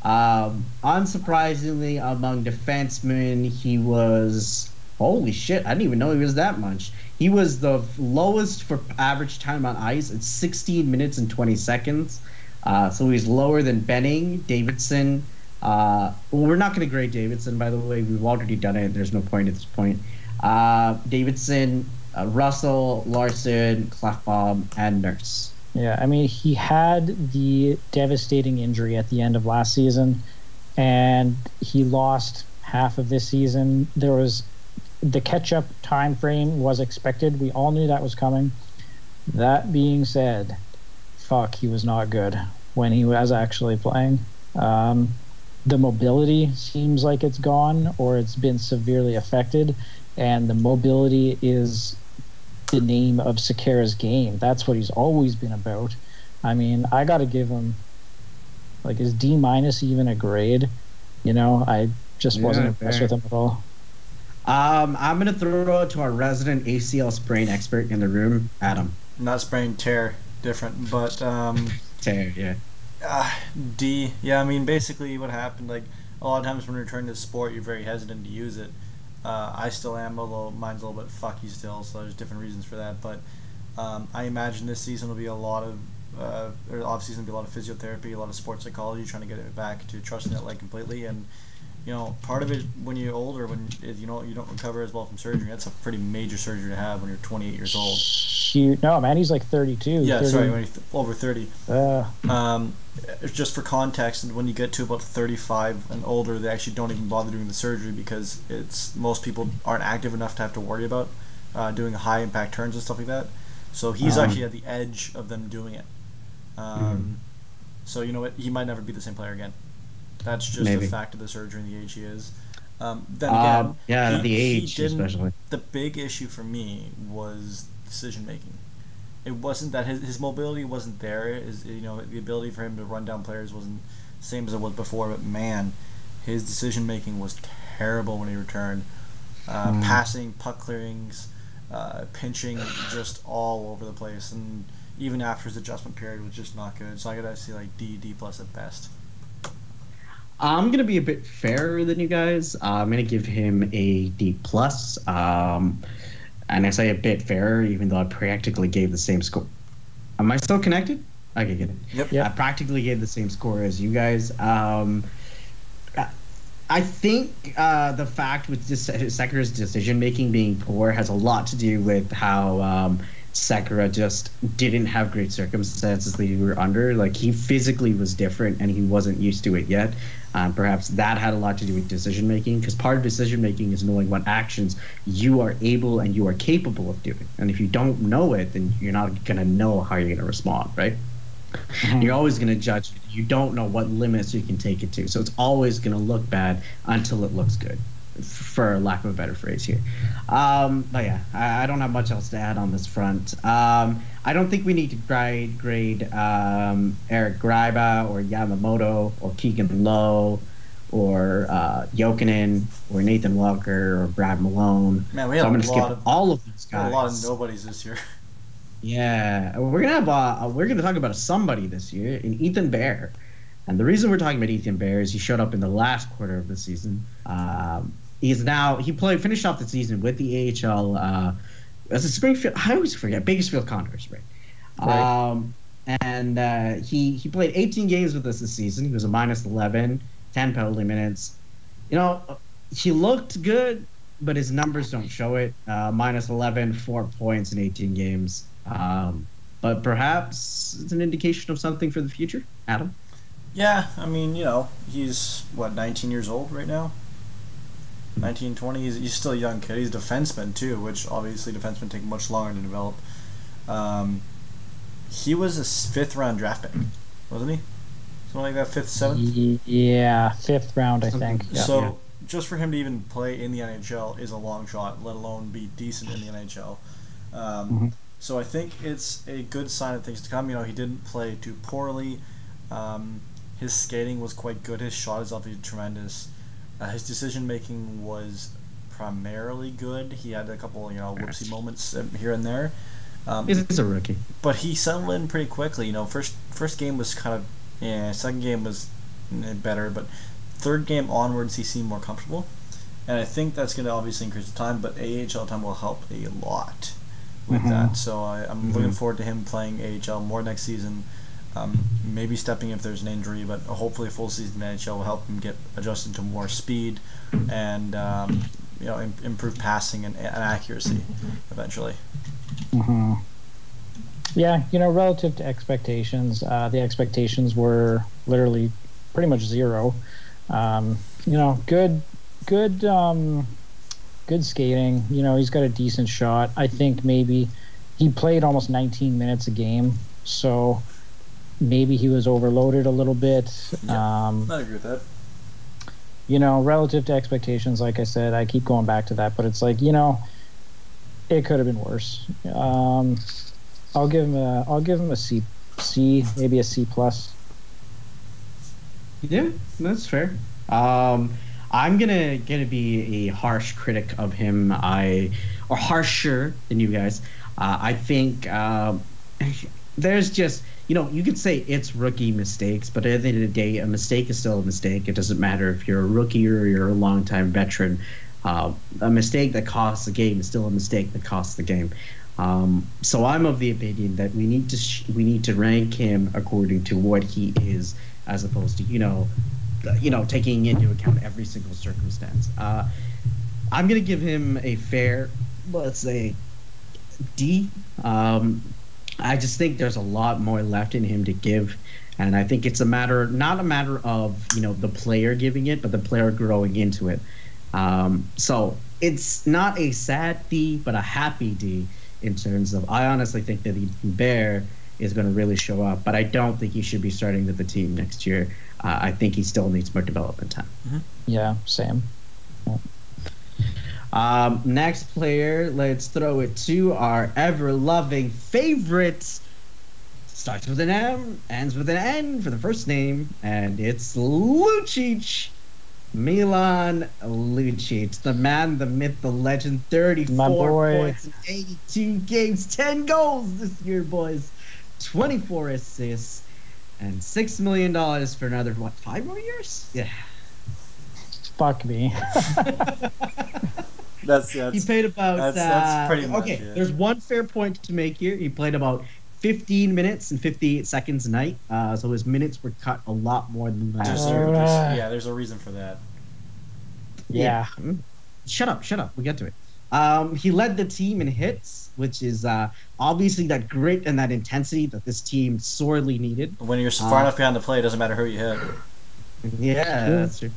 S3: Unsurprisingly, among defensemen, he was... Holy shit, I didn't even know he was that much. He was the lowest for average time on ice at 16 minutes and 20 seconds. So he's lower than Benning, Davidson... we're not going to grade Davidson, by the way. We've already done it. There's no point at this point. Davidson, Russell, Larson, Clefbaum, and Nurse.
S2: Yeah, I mean, he had the devastating injury at the end of last season, and he lost half of this season. There was the catch-up time frame was expected. We all knew that was coming. That being said, fuck, he was not good when he was actually playing. The mobility seems like it's gone or it's been severely affected, and the mobility is the name of Sekera's game. That's what he's always been about. I mean, I got to give him, like, is D- even a grade? You know, I just wasn't impressed with him at all.
S3: I'm going to throw it to our resident ACL sprain expert in the room, Adam.
S1: Not sprain, tear. Different, but...
S3: tear, yeah.
S1: D. Yeah, I mean, basically what happened, like, a lot of times when you return to the sport, you're very hesitant to use it. I still am, although mine's a little bit fucky still, so there's different reasons for that. But I imagine this season will be a lot of, or off-season will be a lot of physiotherapy, a lot of sports psychology, trying to get it back to trusting it like completely. And you know, part of it when you're older, when you don't recover as well from surgery, that's a pretty major surgery to have when you're 28 years old.
S2: No, man, he's like 32.
S1: Yeah,
S2: 30.
S1: sorry, when you're over 30. Just for context, when you get to about 35 and older, they actually don't even bother doing the surgery because most people aren't active enough to have to worry about doing high impact turns and stuff like that. So he's actually at the edge of them doing it. So you know what? He might never be the same player again. That's just a fact of the surgery and the age he is. Then again,
S3: the age especially.
S1: The big issue for me was decision making. It wasn't that his mobility wasn't there. The ability for him to run down players wasn't the same as it was before. But man, his decision making was terrible when he returned. Passing, puck clearings, pinching, just all over the place. And even after his adjustment period was just not good. So I gotta see like D+ at best.
S3: I'm gonna be a bit fairer than you guys. I'm gonna give him a D+. And I say a bit fairer, even though I practically gave the same score. Am I still connected? Okay, good.
S1: Yep.
S3: I practically gave the same score as you guys. I think the fact with Sekera's decision making being poor has a lot to do with how Sekera just didn't have great circumstances that you were under. Like, he physically was different and he wasn't used to it yet. Perhaps that had a lot to do with decision making, because part of decision making is knowing what actions you are able and you are capable of doing. And if you don't know it, then you're not going to know how you're going to respond, right? You're always going to judge it. You don't know what limits you can take it to. So it's always going to look bad until it looks good, for lack of a better phrase here. But yeah, I don't have much else to add on this front. I don't think we need to grade Eric Gryba or Yamamoto or Keegan Lowe or Jokinen or Nathan Walker or Brad Malone.
S1: Man, we have
S3: I'm going to skip all of these guys.
S1: A lot of nobodies this year.
S3: Yeah, we're gonna talk about somebody this year in Ethan Bear, and the reason we're talking about Ethan Bear is he showed up in the last quarter of the season. He finished off the season with the AHL as a Springfield. I always forget Bakersfield Condors, right? And he played 18 games with us this season. He was a -11, 10 penalty minutes. You know, he looked good, but his numbers don't show it. -11, 4 points in 18 games. But perhaps it's an indication of something for the future, Adam.
S1: Yeah, I mean, he's 19 years old right now. 19, 20. He's still a young kid. He's a defenseman too, which obviously defensemen take much longer to develop. He was a 5th round draft pick, wasn't he? Something like that, 5th, 7th.
S2: Yeah, 5th round, I think. Yeah.
S1: So just for him to even play in the NHL is a long shot, let alone be decent in the NHL. So I think it's a good sign of things to come. He didn't play too poorly. His skating was quite good. His shot is obviously tremendous. His decision making was primarily good. He had a couple, whoopsie moments here and there.
S3: He's a rookie,
S1: but he settled in pretty quickly. First game was kind of, second game was better, but third game onwards he seemed more comfortable, and I think that's going to obviously increase the time. But AHL time will help a lot with that. So I'm looking forward to him playing AHL more next season. Maybe stepping if there's an injury, but hopefully a full season in NHL will help him get adjusted to more speed and improve passing and accuracy eventually.
S2: Mm-hmm. Yeah, relative to expectations, the expectations were literally pretty much zero. Good, good skating. He's got a decent shot. I think maybe he played almost 19 minutes a game, so maybe he was overloaded a little bit.
S1: Yeah, I agree with that.
S2: Relative to expectations, like I said, I keep going back to that, but it's like, it could have been worse. I'll give him a C, maybe a C plus.
S3: Yeah, that's fair. I'm gonna be a harsh critic of him. Or harsher than you guys. I think there's just you could say it's rookie mistakes, but at the end of the day, a mistake is still a mistake. It doesn't matter if you're a rookie or you're a longtime veteran. A mistake that costs the game is still a mistake that costs the game. So I'm of the opinion that we need to rank him according to what he is, as opposed to taking into account every single circumstance. I'm gonna give him a fair, let's say, D. I just think there's a lot more left in him to give, and I think it's not a matter of the player giving it, but the player growing into it. So it's not a sad D, but a happy D in terms of I honestly think that Bear is going to really show up, but I don't think he should be starting with the team next year. I think he still needs more development time.
S2: Mm-hmm. Yeah, Sam. Yeah.
S3: Next player, let's throw it to our ever-loving favorite. Starts with an M, ends with an N for the first name, and it's Lucic. Milan Lucic, the man, the myth, the legend. 34 points in 82 games, 10 goals this year, boys. 24 assists, and $6 million for another, 5 more years? Yeah.
S2: Fuck me.
S1: That's
S3: he played about
S1: that's pretty much
S3: okay.
S1: it.
S3: There's one fair point to make here. He played about 15 minutes and 58 seconds a night, so his minutes were cut a lot more than that.
S1: There's a reason for that.
S2: Yeah.
S3: Shut up. We'll get to it. He led the team in hits, which is obviously that grit and that intensity that this team sorely needed.
S1: When you're far enough behind the play, it doesn't matter who you hit.
S3: Yeah, that's true.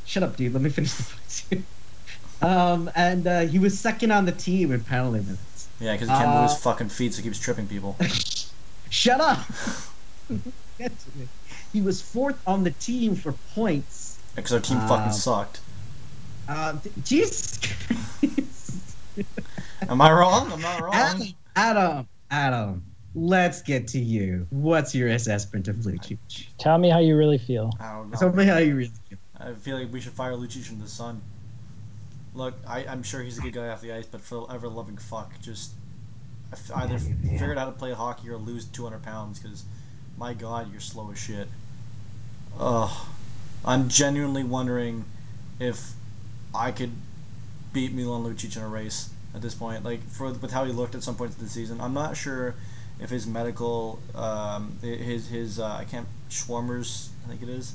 S3: Shut up, dude. Let me finish the points here. And he was second on the team in penalty minutes.
S1: Yeah, because he can't move his fucking feet, so he keeps tripping people.
S3: Shut up! He was fourth on the team for points.
S1: Because our team fucking sucked.
S3: Jesus.
S1: Am I wrong? I'm not wrong.
S3: Adam, let's get to you. What's your assessment of Lucic?
S2: Tell me how you really feel.
S1: I don't know.
S3: Tell me how you really feel.
S1: I feel like we should fire Lucic from the Sun. Look, I'm sure he's a good guy off the ice, but for the ever-loving fuck, just either figure out how to play hockey or lose 200 pounds, because, my God, you're slow as shit. Ugh. I'm genuinely wondering if I could beat Milan Lucic in a race at this point. Like, with how he looked at some points of the season, I'm not sure if his medical, Schwarmer's, I think it is.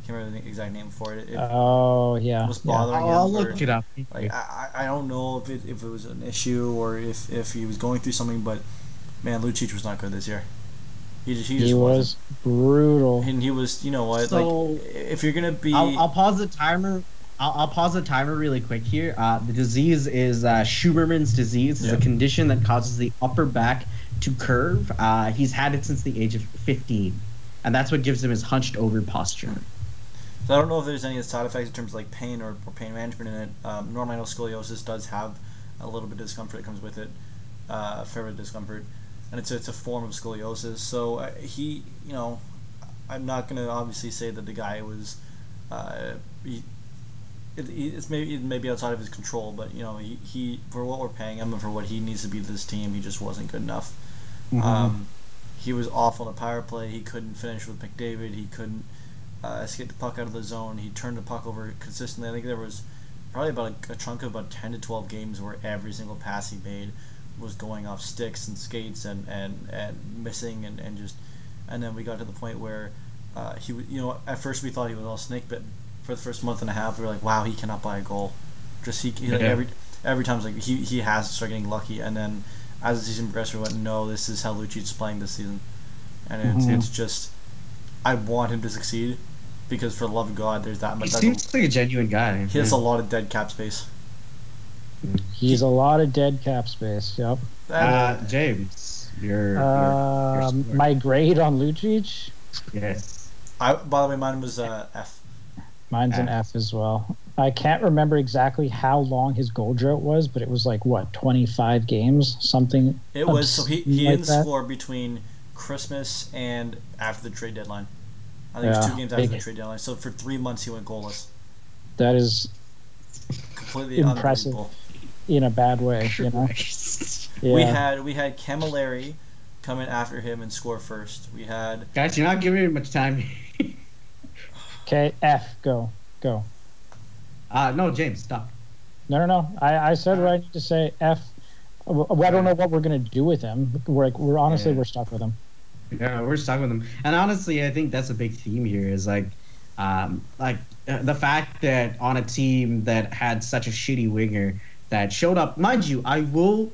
S1: Can't remember the exact name for it.
S2: Was
S1: bothering him.
S3: I'll look it up.
S1: Like, I don't know if it was an issue or if he was going through something, but man, Lucic was not good this year. He just
S2: was brutal.
S1: And he was, you know what?
S3: So,
S1: like, if you're gonna be,
S3: I'll pause the timer. I'll pause the timer really quick here. The disease is Schuberman's disease. It's a condition that causes the upper back to curve. He's had it since the age of 15, and that's what gives him his hunched over posture.
S1: So I don't know if there's any side effects in terms of like pain or pain management in it. Normally, I know scoliosis does have a little bit of discomfort that comes with it, a fair bit of discomfort, and it's a form of scoliosis. So I'm not gonna obviously say that the guy was, it's maybe outside of his control, but he for what we're paying him and for what he needs to be to this team, he just wasn't good enough. Mm-hmm. He was awful in the power play. He couldn't finish with McDavid. He couldn't escape the puck out of the zone. He turned the puck over consistently. I think there was probably about a chunk of about 10 to 12 games where every single pass he made was going off sticks and skates and missing and then we got to the point where he at first we thought he was all snake bitten. For the first month and a half we were like, wow, he cannot buy a goal. Just he like every time it's like he has to start getting lucky, and then as the season progressed, we went, no, this is how Lucic's playing this season, and it's just I want him to succeed because for the love of God, there's that much.
S3: He seems like a genuine guy.
S1: He has a lot of dead cap space.
S2: He's a lot of dead cap space. Yep.
S3: James, your
S2: my grade on Lucic.
S3: Yes.
S1: By the way, mine was F.
S2: Mine's an F as well. I can't remember exactly how long his goal drought was, but it was like what 25 games, something.
S1: It was so he didn't score between Christmas and after the trade deadline. I think it was 2 games after the trade deadline. So for 3 months he went goalless.
S2: That is
S1: completely
S2: impressive in a bad way. You know.
S1: We had Camilleri come in after him and score first. We had
S3: guys. You're not giving me much time.
S2: Okay, F. Go.
S3: No, James, stop.
S2: No. I said what I need to say. F. Well, I don't know what we're gonna do with him. We're stuck with him.
S3: Yeah, we're stuck with him. And honestly, I think that's a big theme here. Is the fact that on a team that had such a shitty winger that showed up. Mind you, I will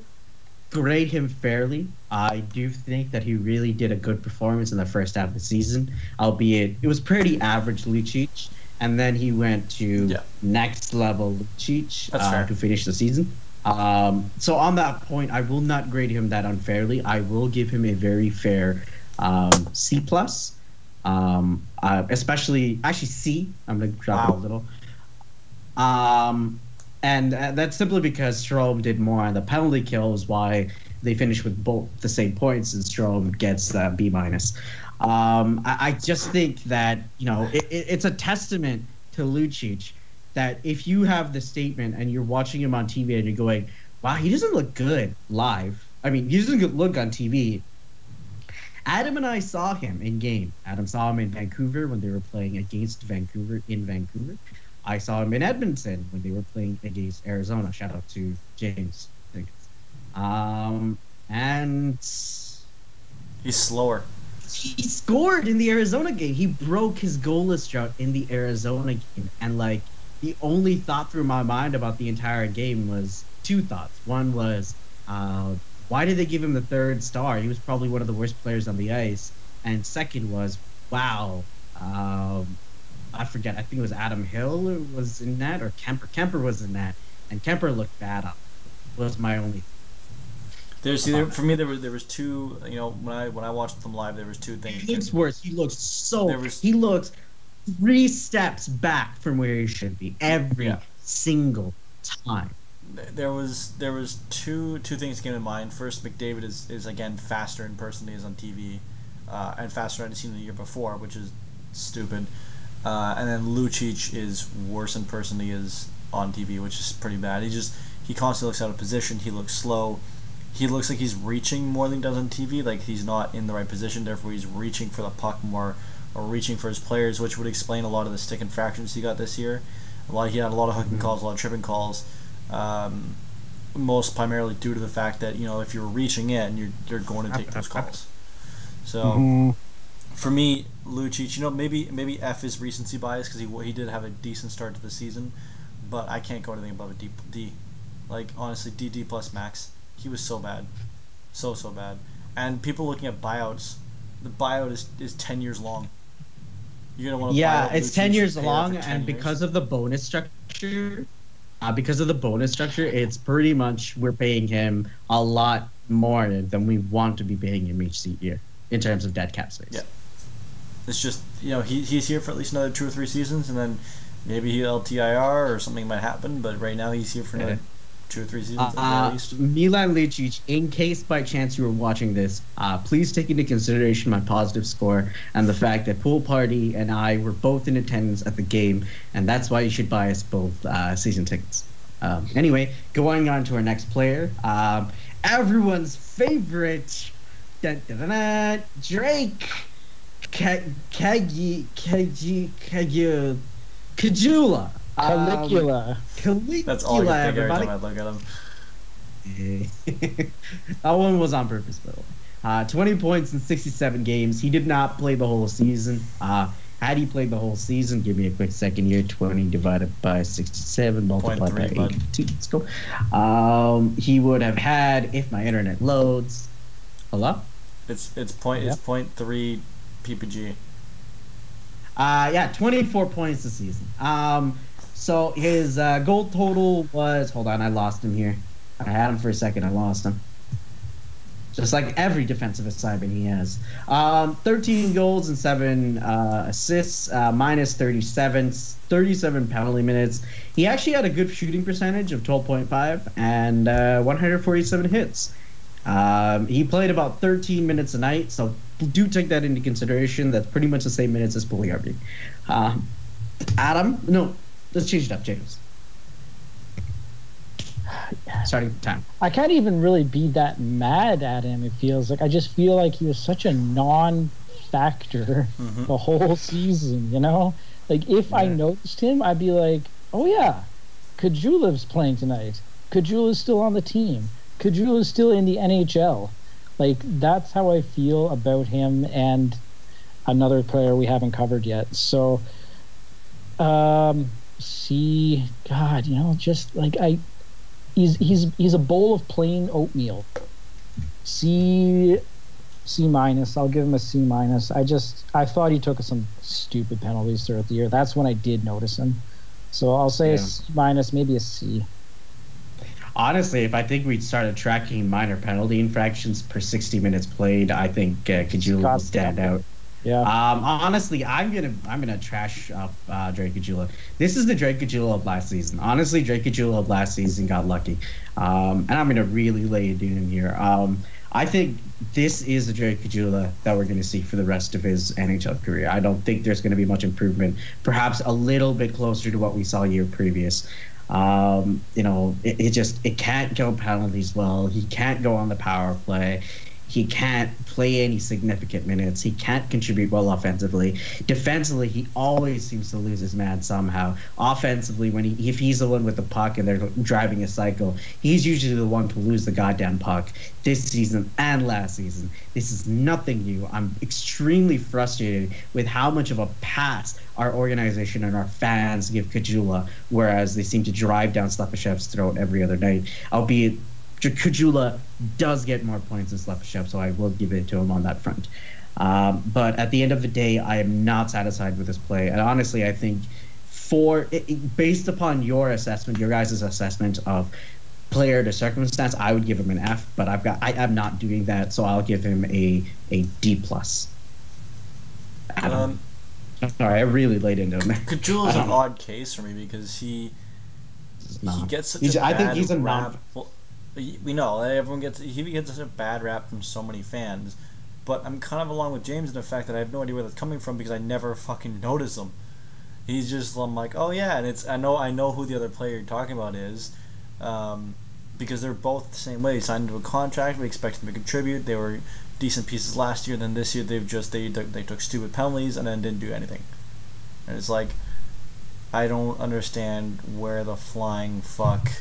S3: grade him fairly. I do think that he really did a good performance in the first half of the season, albeit it was pretty average Lucic. And then he went to next level Lucic to finish the season. So on that point, I will not grade him that unfairly. I will give him a very fair C+. Especially, actually C. I'm going to drop it a little. And that's simply because Strome did more on the penalty kills, why they finished with both the same points, and Strome gets B-. I just think that, it's a testament to Lucic that if you have the statement and you're watching him on TV and you're going, wow, he doesn't look good live. I mean, he doesn't look on TV. Adam and I saw him in game. Adam saw him in Vancouver when they were playing against Vancouver in Vancouver. I saw him in Edmonton when they were playing against Arizona. Shout out to James. And
S1: he's slower.
S3: He scored in the Arizona game. He broke his goalless drought in the Arizona game. And the only thought through my mind about the entire game was 2 thoughts. One was, why did they give him the 3rd star? He was probably one of the worst players on the ice. And second was, wow, I forget. I think it was Adam Hill who was in that, or Kemper. Kemper was in that, and Kemper looked bad up. Was my only.
S1: For me there was 2. When I watched them live, there was 2 things.
S3: He looks worse. He looks he looks 3 steps back from where he should be every single time.
S1: There was 2 things that came to mind. First, McDavid is again faster in person than he is on TV, and faster than I'd seen the year before, which is stupid. And then Lucic is worse in person than he is on TV, which is pretty bad. He constantly looks out of position. He looks slow. He looks like he's reaching more than he does on TV. Like he's not in the right position. Therefore, he's reaching for the puck more, or reaching for his players, which would explain a lot of the stick infractions he got this year. He had a lot of hooking calls, a lot of tripping calls. Most primarily due to the fact that if you're reaching in, you're going to take those calls. So. For me, Lucic, maybe F is recency bias because he did have a decent start to the season, but I can't go anything above a D. Like honestly, D plus max. He was so bad, so bad. And people looking at buyouts, the buyout is 10 years long. You're gonna want to buy
S3: it's 10 years long, and because of the bonus structure, it's pretty much we're paying him a lot more than we want to be paying him each year in terms of dead cap space.
S1: Yeah. It's just, he's here for at least another 2 or 3 seasons, and then maybe he'll LTIR or something might happen, but right now he's here for another 2 or 3 seasons at least.
S3: Milan Lucic, in case by chance you were watching this, please take into consideration my positive score and the fact that Pool Party and I were both in attendance at the game, and that's why you should buy us both season tickets. Anyway, going on to our next player, everyone's favorite, Drake Caggiula.
S2: Caligula.
S1: That's all I can think every time I look at
S3: him. That one was on purpose, by the way. 20 points in 67 games. He did not play the whole season. Had he played the whole season, give me a quick second here. 20 divided by 67 multiplied by 82. Let's go. He would have had, if my internet loads. Hello?
S1: It's 0.3 PPG.
S3: Yeah, 24 points this season. So his goal total was, hold on, I lost him here. I had him for a second, I lost him. Just like every defensive assignment he has. 13 goals and 7 assists, minus 37 penalty minutes. He actually had a good shooting percentage of 12.5 and 147 hits. He played about 13 minutes a night, so do take that into consideration. That's pretty much the same minutes as Puljujärvi. Adam? No, let's change it up, James. Starting time.
S2: I can't even really be that mad at him, it feels like. I just feel like he was such a non-factor the whole season, you know? Like, if I noticed him, I'd be like, oh yeah, Caggiula's playing tonight. Caggiula's still on the team. Caggiula's still in the NHL. Like, that's how I feel about him and another player we haven't covered yet. So, C, God, you know, just like he's a bowl of plain oatmeal. C minus. I'll give him a C minus. I thought he took some stupid penalties throughout the year. That's when I did notice him. So I'll say a C minus, maybe a C.
S3: Honestly, if I think we'd started tracking minor penalty infractions per 60 minutes played, I think Caggiula would stand out.
S2: Yeah.
S3: Honestly, I'm gonna trash up Drake Caggiula. This is the Drake Caggiula of last season. Honestly, Drake Caggiula of last season got lucky, and I'm gonna really lay it in here. I think this is the Drake Caggiula that we're gonna see for the rest of his NHL career. I don't think there's gonna be much improvement. Perhaps a little bit closer to what we saw year previous. You know, it can't go penalties well. He can't go on the power play. He can't play any significant minutes. He can't contribute well offensively. Defensively, he always seems to lose his man somehow. Offensively, if he's the one with the puck and they're driving a cycle, he's usually the one to lose the goddamn puck this season and last season. This is nothing new. I'm extremely frustrated with how much of a pass our organization and our fans give Caggiula, whereas they seem to drive down Slepyshyv's throat every other night, albeit Caggiula does get more points than Slepyshyv, so I will give it to him on that front. But at the end of the day, I am not satisfied with this play. And honestly, I think based upon your assessment, your guys' assessment of player to circumstance, I would give him an F, but I'm not doing that, so I'll give him a D+. Sorry, I really laid into him.
S1: Caggiula's an odd case for me because he gets such a bad
S3: I think he's a
S1: rap. Well, we know he gets such a bad rap from so many fans, but I'm kind of along with James in the fact that I have no idea where that's coming from because I never fucking notice him. He's just, I'm like, oh yeah, and I know who the other player you're talking about is, because they're both the same way. They signed into a contract. We expect them to contribute. They were decent pieces last year. Then this year they took stupid penalties and then didn't do anything. And it's like, I don't understand where the flying fuck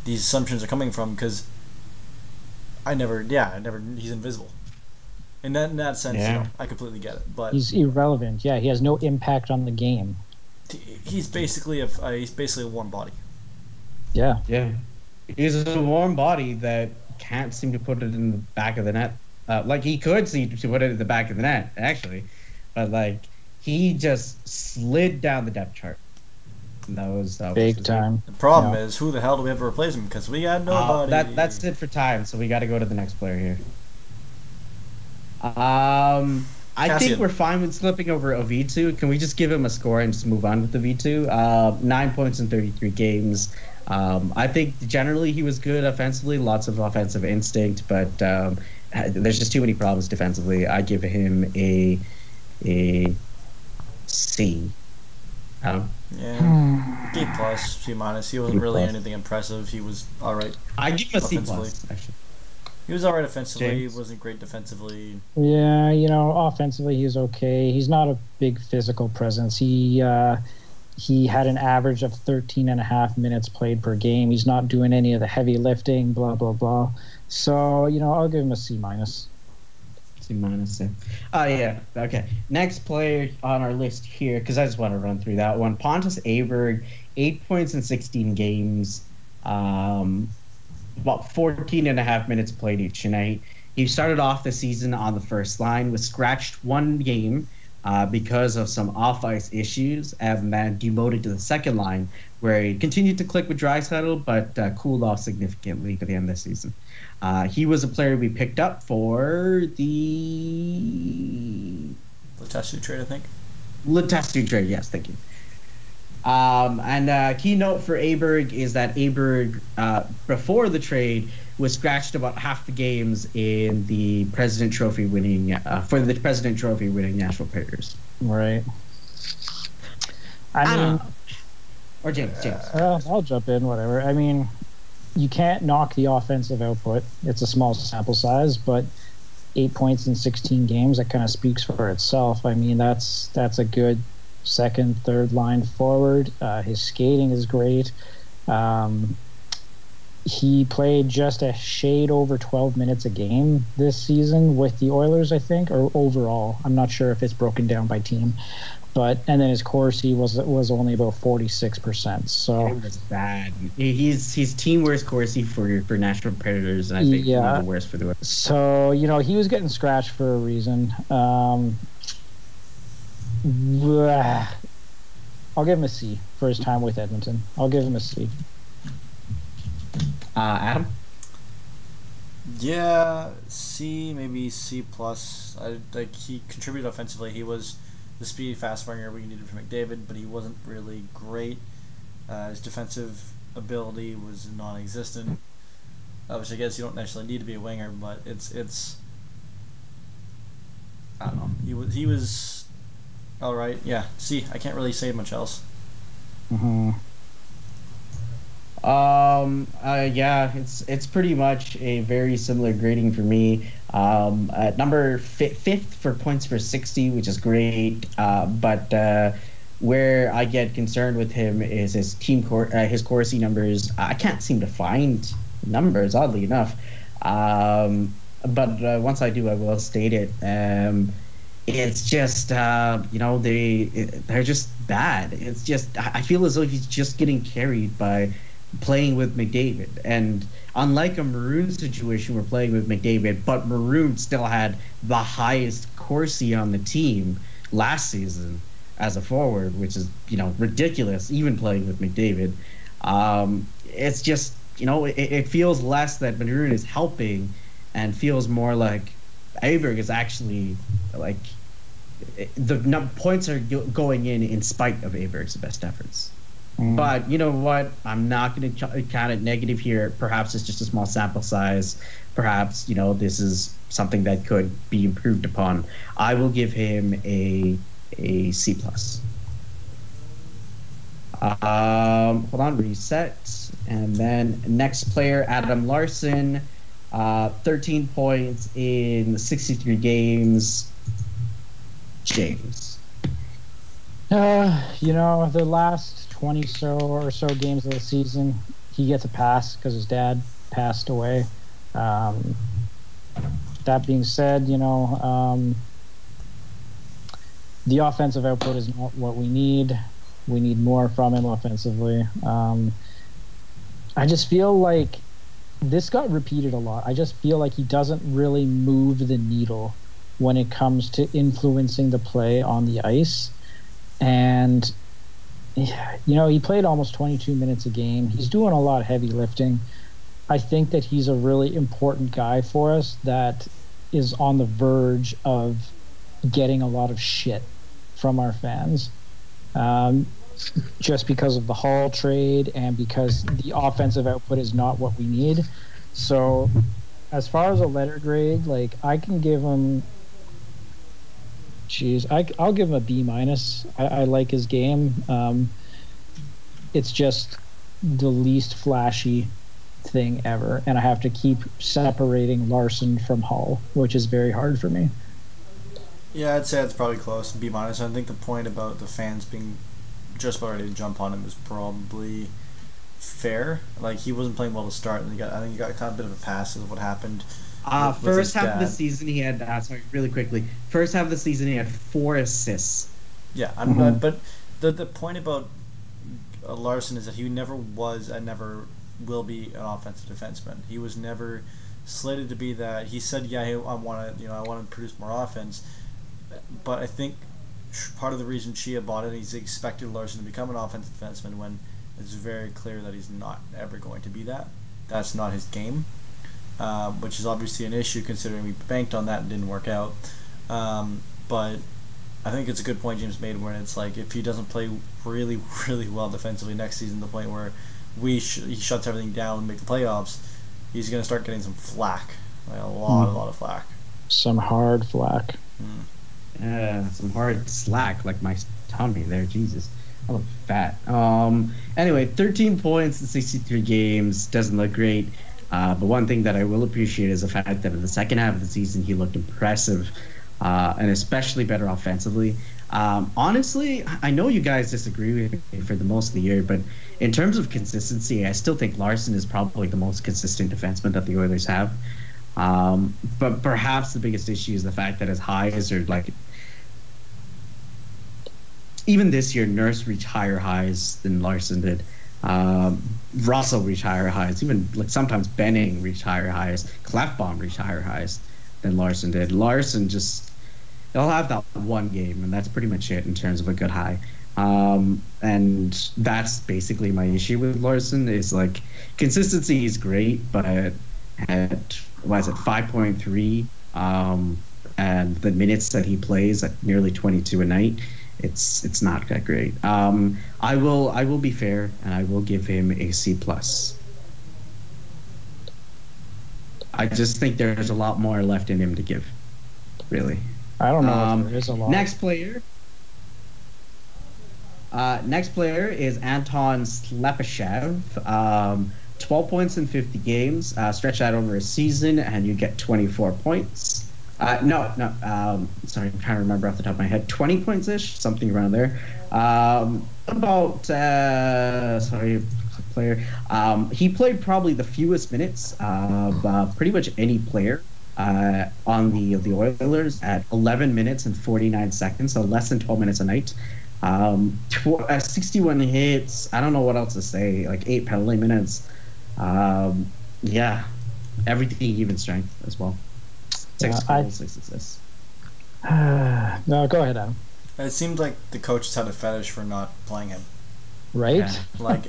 S1: these assumptions are coming from, because he's invisible. In that sense, you know, I completely get it. But
S2: he's irrelevant. Yeah, he has no impact on the game.
S1: He's basically a warm body.
S2: Yeah.
S3: Yeah. He's a warm body that can't seem to put it in the back of the net. Like, he could seem to put it in the back of the net, actually. But, like, he just slid down the depth chart. That was
S2: big time.
S1: The problem is, who the hell do we have to replace him? Because we got nobody.
S3: That's it for time, so we got to go to the next player here. I think we're fine with slipping over a V2. Can we just give him a score and just move on with the V2? 9 points in 33 games. I think generally he was good offensively, lots of offensive instinct, but there's just too many problems defensively. I give him a C.
S1: Yeah, D plus, C minus. He wasn't really anything impressive. He was all right.
S3: I give him a C plus. Actually,
S1: he was all right offensively. James. He wasn't great defensively.
S2: Yeah, you know, offensively he's okay. He's not a big physical presence. He had an average of 13 and a half minutes played per game. He's not doing any of the heavy lifting. Blah blah blah. So, you know, I'll give him a C minus.
S3: C minus. Oh yeah. Okay. Next player on our list here, because I just want to run through that one. Pontus Aberg, 8 points in 16 games, about 14 and a half minutes played each night. He started off the season on the first line, was scratched one game because of some off-ice issues, and then demoted to the second line, where he continued to click with Draisaitl, but cooled off significantly at the end of the season. He was a player we picked up for the
S1: Letestu trade, I think.
S3: Letestu trade, yes, thank you. Keynote for Aberg is that Aberg, before the trade, was scratched about half the games in the President Trophy winning Nashville Predators.
S2: Right. I mean,
S3: or James.
S2: I'll jump in. Whatever. I mean, you can't knock the offensive output. It's a small sample size, but 8 points in 16 games, that kind of speaks for itself. I mean, that's a good second, third line forward. His skating is great. He played just a shade over 12 minutes a game this season with the Oilers, I think, or overall. I'm not sure if it's broken down by team. And then his Corsi was only about 46%. So
S3: it was bad. He's team worst Corsi for Nashville Predators, and I think one of the worst for the Oilers.
S2: So he was getting scratched for a reason. I'll give him a C for his time with Edmonton. I'll give him a C.
S3: Adam?
S1: Yeah, C, maybe C plus. He contributed offensively. He was the speedy, fast winger we needed from McDavid, but he wasn't really great. His defensive ability was non-existent, which I guess you don't necessarily need to be a winger, but it's. I don't know. He was all right. Yeah, C. I can't really say much else.
S2: Mm-hmm.
S3: Yeah, it's pretty much a very similar grading for me. At number fifth for points per 60, which is great. But where I get concerned with him is his his Corsi numbers. I can't seem to find numbers, oddly enough. But once I do, I will state it. It's just they're just bad. It's just I feel as though he's just getting carried by playing with McDavid. And unlike a Maroon situation, we're playing with McDavid, but Maroon still had the highest Corsi on the team last season as a forward, which is ridiculous, even playing with McDavid. It's just it feels less that Maroon is helping and feels more like Aberg is actually like the points are going in spite of Aberg's best efforts. But you know what? I'm not going to count it negative here. Perhaps it's just a small sample size. Perhaps this is something that could be improved upon. I will give him a C plus. Hold on, reset, and then next player, Adam Larsson, 13 points in 63 games. James.
S2: The last 20 or so games of the season, he gets a pass because his dad passed away. That being said, the offensive output is not what we need. We need more from him offensively. I just feel like this got repeated a lot. I just feel like he doesn't really move the needle when it comes to influencing the play on the ice. And he played almost 22 minutes a game. He's doing a lot of heavy lifting. I think that he's a really important guy for us that is on the verge of getting a lot of shit from our fans. Just because of the Hall trade and because the offensive output is not what we need. So as far as a letter grade, I can give him I'll give him a B minus. I like his game. It's just the least flashy thing ever, and I have to keep separating Larsson from Hull, which is very hard for me.
S1: Yeah, I'd say it's probably close. B minus. I think the point about the fans being just about ready to jump on him is probably fair. He wasn't playing well to start, and I think he got kind of a bit of a pass of what happened with his
S3: First half of the
S1: dad.
S3: season, he had really quickly. First half of the season, he had 4 assists.
S1: Yeah, but the point about Larson is that he never was and never will be an offensive defenseman. He was never slated to be that. He said, "Yeah, I want to, I want to produce more offense," but I think part of the reason Chia bought it, he's expected Larson to become an offensive defenseman when it's very clear that he's not ever going to be that. That's not his game, which is obviously an issue considering we banked on that and didn't work out. But I think it's a good point James made when it's like if he doesn't play really, really well defensively next season, the point where he shuts everything down and make the playoffs, he's going to start getting some flack, like a lot of flack.
S2: Some hard flack.
S3: Some hard slack, like my tummy there. Jesus, I look fat. Anyway, 13 points in 63 games doesn't look great. But one thing that I will appreciate is the fact that in the second half of the season he looked impressive, and especially better offensively. Honestly, I know you guys disagree with me for the most of the year, but in terms of consistency, I still think Larson is probably the most consistent defenseman that the Oilers have. But perhaps the biggest issue is the fact that his highs are like, even this year, Nurse reached higher highs than Larson did. Russell reached higher highs. Even like sometimes Benning reached higher highs. Clefbaum reached higher highs than Larson did. Larson they'll have that one game, and that's pretty much it in terms of a good high. And that's basically my issue with Larson is like consistency is great, but at 5.3, and the minutes that he plays at nearly 22 a night, it's not that great. I will be fair and I will give him a C+. I just think there's a lot more left in him to give, really.
S2: I don't know if there is a lot.
S3: Next player is Anton Slepyshev. 12 points in 50 games. Stretch that over a season, and you get 24 points. Sorry, I'm trying to remember off the top of my head. 20 points-ish, something around there. Player. He played probably the fewest minutes of pretty much any player on the Oilers at 11 minutes and 49 seconds, so less than 12 minutes a night. 61 hits. I don't know what else to say. Like 8 penalty minutes. Everything even strength as well. 6 goals, 6 assists.
S2: No, go ahead, Adam.
S1: It seemed like the coach had a fetish for not playing him.
S2: Right?
S1: Yeah. Like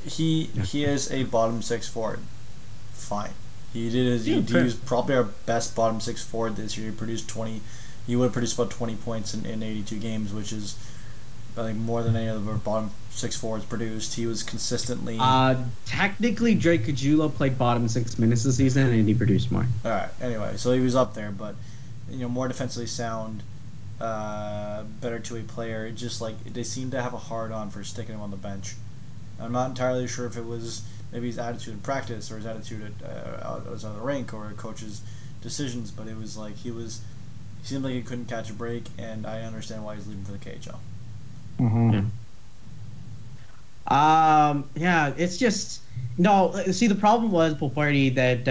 S1: he is a bottom 6 forward. Fine. He was probably our best bottom 6 forward this year. He produced 20. He would have produced about 20 points in 82 games, which is I think more than any of our bottom 6 forwards produced. He was consistently.
S3: Technically, Drake Caggiula played bottom 6 minutes this season, and he produced more.
S1: All right. Anyway, so he was up there, but more defensively sound, better two-way player. It just like they seem to have a hard on for sticking him on the bench. I'm not entirely sure if it was maybe his attitude in practice or his attitude out on the rink or a coach's decisions, but it was like he seemed like he couldn't catch a break, and I understand why he's leaving for the KHL.
S2: Mm-hmm.
S3: It's just see, the problem was Pulparty that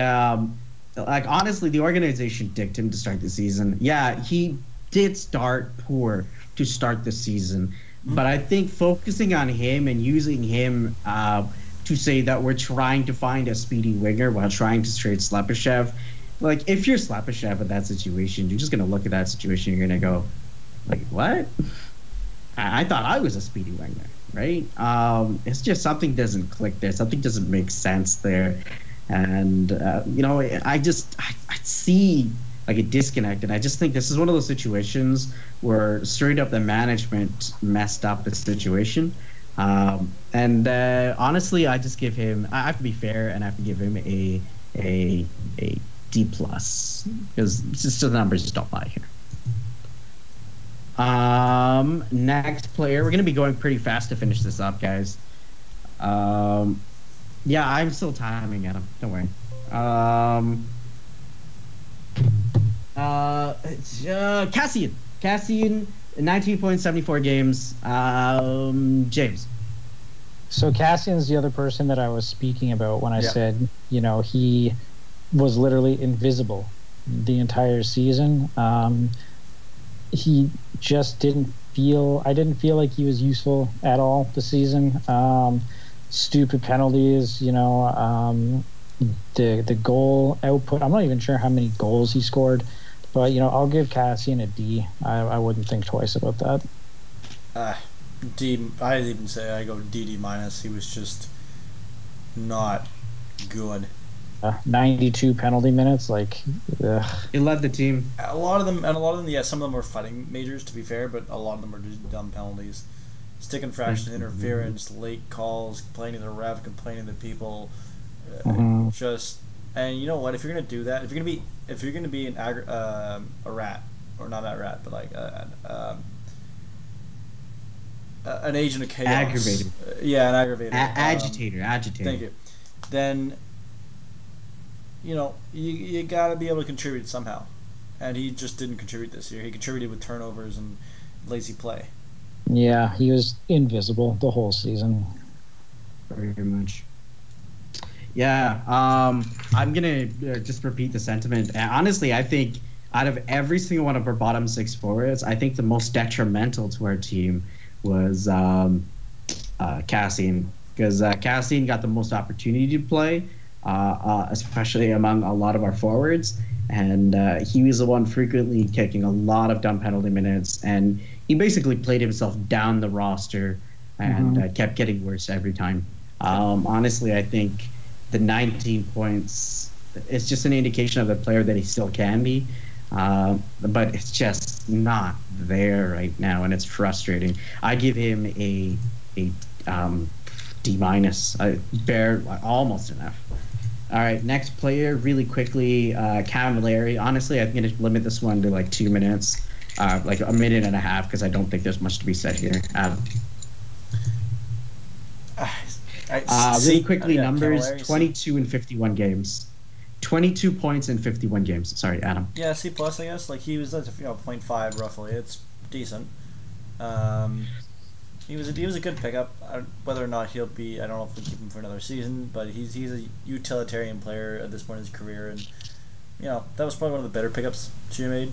S3: honestly the organization dicked him to start the season. Yeah, he did start poor to start the season, but I think focusing on him and using him to say that we're trying to find a speedy winger while trying to trade Slepyshev, like if you're Slepyshev in that situation, you're just gonna look at that situation, you're gonna go like, what? I thought I was a speedy winger, right? It's just something doesn't click there. Something doesn't make sense there. And, I see like a disconnect. And I just think this is one of those situations where straight up the management messed up the situation. Honestly, I just give him, I have to be fair and I have to give him a D+, because just the numbers just don't lie here. Next player, we're gonna be going pretty fast to finish this up, guys. I'm still timing at him. Don't worry. Cassian, 19.74 games. James.
S2: So Cassian's the other person that I was speaking about when I said, he was literally invisible the entire season. He just didn't feel. I didn't feel like he was useful at all this season. Stupid penalties, the goal output. I'm not even sure how many goals he scored, but I'll give Kassian a D. I wouldn't think twice about that.
S1: D. I'd even say I go D minus. He was just not good.
S2: 92 penalty minutes, like
S3: He led the team.
S1: A lot of them, yeah, some of them were fighting majors, to be fair, but a lot of them were just dumb penalties. Stick infractions, interference, late calls, complaining to the ref, complaining to people. And you know what? If you're gonna do that, if you're gonna be a rat, or not a rat, but like an agent of chaos,
S3: Aggravator.
S1: An aggravator,
S3: agitator.
S1: Thank you. Then you gotta be able to contribute somehow, and he just didn't contribute this year. He contributed with turnovers and lazy play.
S2: Yeah, he was invisible the whole season.
S3: Very much. Yeah, I'm gonna just repeat the sentiment. Honestly, I think out of every single one of our bottom six forwards, I think the most detrimental to our team was Kassian, because Kassian got the most opportunity to play, especially among a lot of our forwards, and he was the one frequently taking a lot of dumb penalty minutes, and he basically played himself down the roster and kept getting worse every time. Honestly, I think the 19 points is just an indication of the player that he still can be, but it's just not there right now, and it's frustrating. I give him a D minus, almost an F. All right, next player, really quickly, Camilleri. Honestly, I'm going to limit this one to like 2 minutes, like a minute and a half, because I don't think there's much to be said here. Really quickly, numbers: Camilleri, 22 and 51 games, 22 points in 51 games. Sorry, Adam.
S1: Yeah, C plus, I guess. Like he was at 0.5 roughly. It's decent. He was a good pickup. Whether or not he'll be, I don't know if we keep him for another season, but he's a utilitarian player at this point in his career, and that was probably one of the better pickups she made.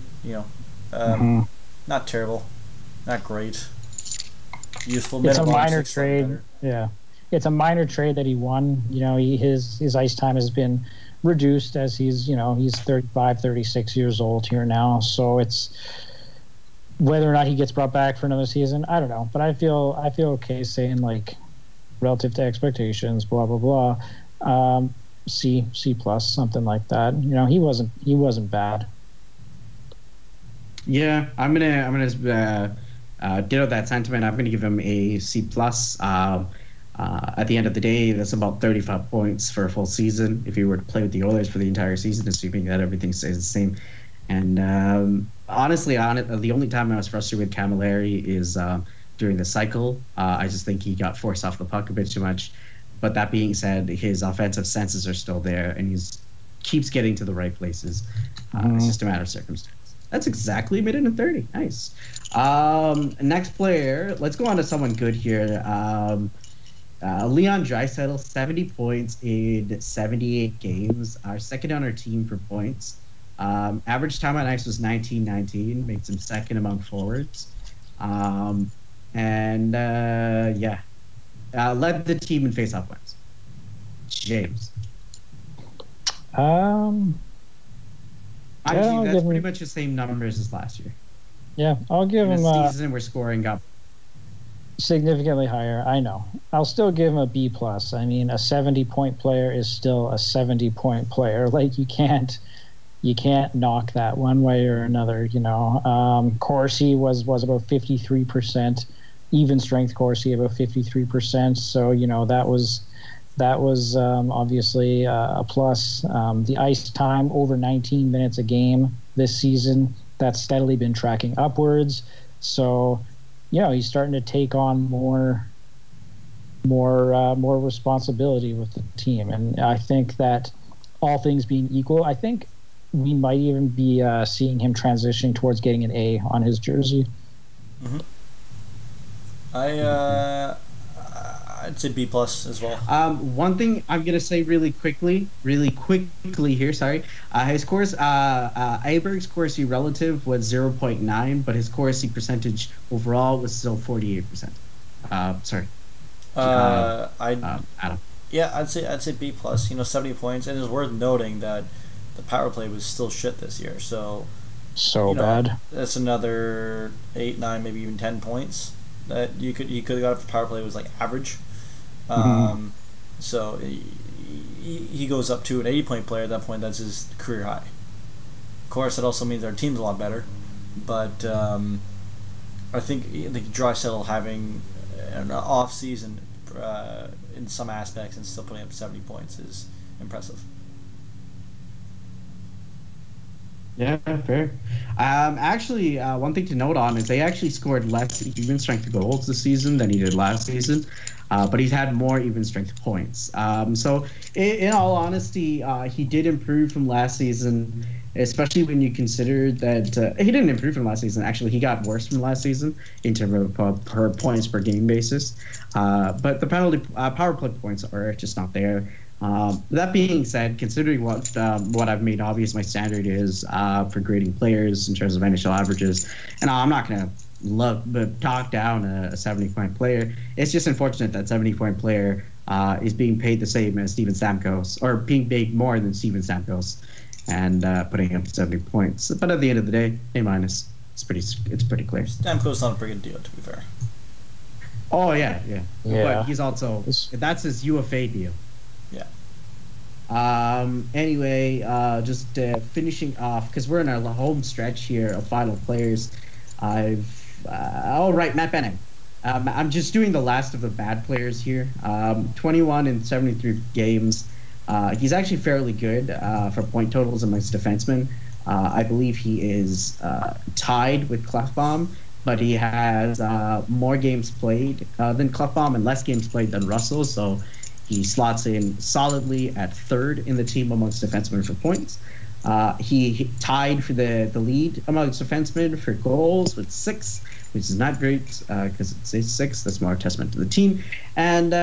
S1: Not terrible, not great. Useful.
S2: It's a minor trade. Yeah, it's a minor trade that he won. His ice time has been reduced as he's 35, 36 years old here now. So it's whether or not he gets brought back for another season, I don't know. But I feel okay saying, like, relative to expectations, blah blah blah, C plus, something like that. He wasn't bad. Yeah,
S3: I'm gonna ditto that sentiment. I'm gonna give him a C plus. At the end of the day, that's about 35 points for a full season if you were to play with the Oilers for the entire season, assuming that everything stays the same. And honestly, the only time I was frustrated with Camilleri is during the cycle. I just think he got forced off the puck a bit too much. But that being said, his offensive senses are still there, and he keeps getting to the right places. It's just a matter of circumstance. That's exactly a minute and 30. Nice. Next player, let's go on to someone good here. Leon Draisaitl, 70 points in 78 games. Our second on our team for points. Average time on ice was 19-19, makes him second among forwards. Led the team in face-off wins. James. That's pretty much the same numbers as last year.
S2: Yeah, I'll give him
S3: this season we're scoring up
S2: significantly higher. I know. I'll still give him a B plus. I mean, a 70-point player is still a 70-point player. Like, you can't knock that one way or another. Corsi was about 53%, even strength Corsi about 53%. So that was obviously a plus. The ice time over 19 minutes a game this season, that's steadily been tracking upwards. So he's starting to take on more responsibility with the team, and I think that all things being equal, I think we might even be seeing him transitioning towards getting an A on his jersey.
S1: I I'd say B plus as well.
S3: One thing I'm gonna say really quickly here. Sorry, his Corsi Aberg's Corsi relative was 0.9, but his Corsi percentage overall was still 48%. Sorry. Adam.
S1: Yeah, I'd say B plus. 70 points, and it's worth noting that the power play was still shit this year. So
S2: bad.
S1: That's another 8, 9, maybe even 10 points that you could have got if the power play was like average. So he goes up to an 80-point player at that point. That's his career high. Of course, that also means our team's a lot better. But I think Draisaitl having an off season in some aspects and still putting up 70 points is impressive.
S3: Yeah, fair. Actually, one thing to note on is they actually scored less even strength goals this season than he did last season, but he's had more even strength points. So, in all honesty, he did improve from last season, especially when you consider that he didn't improve from last season. Actually, he got worse from last season in terms of per points per game basis. But the power play points are just not there. That being said, considering what I've made obvious my standard is for grading players in terms of NHL averages, and I'm not going to talk down a 70-point player. It's just unfortunate that 70-point player is being paid the same as Steven Stamkos, or being paid more than Steven Stamkos, and putting up 70 points. But at the end of the day, A-. It's pretty clear.
S1: Stamkos not a pretty good deal, to be fair.
S3: Oh yeah. But he's also that's his UFA deal.
S1: Yeah.
S3: Anyway, just finishing off because we're in our home stretch here of final players. Matt Benning. I'm just doing the last of the bad players here. 21 in 73 games. He's actually fairly good for point totals amongst defensemen. I believe he is tied with Klefbom, but he has more games played than Klefbom and less games played than Russell. So he slots in solidly at third in the team amongst defensemen for points. He tied for the lead amongst defensemen for goals with 6, which is not great because it's 6. That's more a testament to the team. And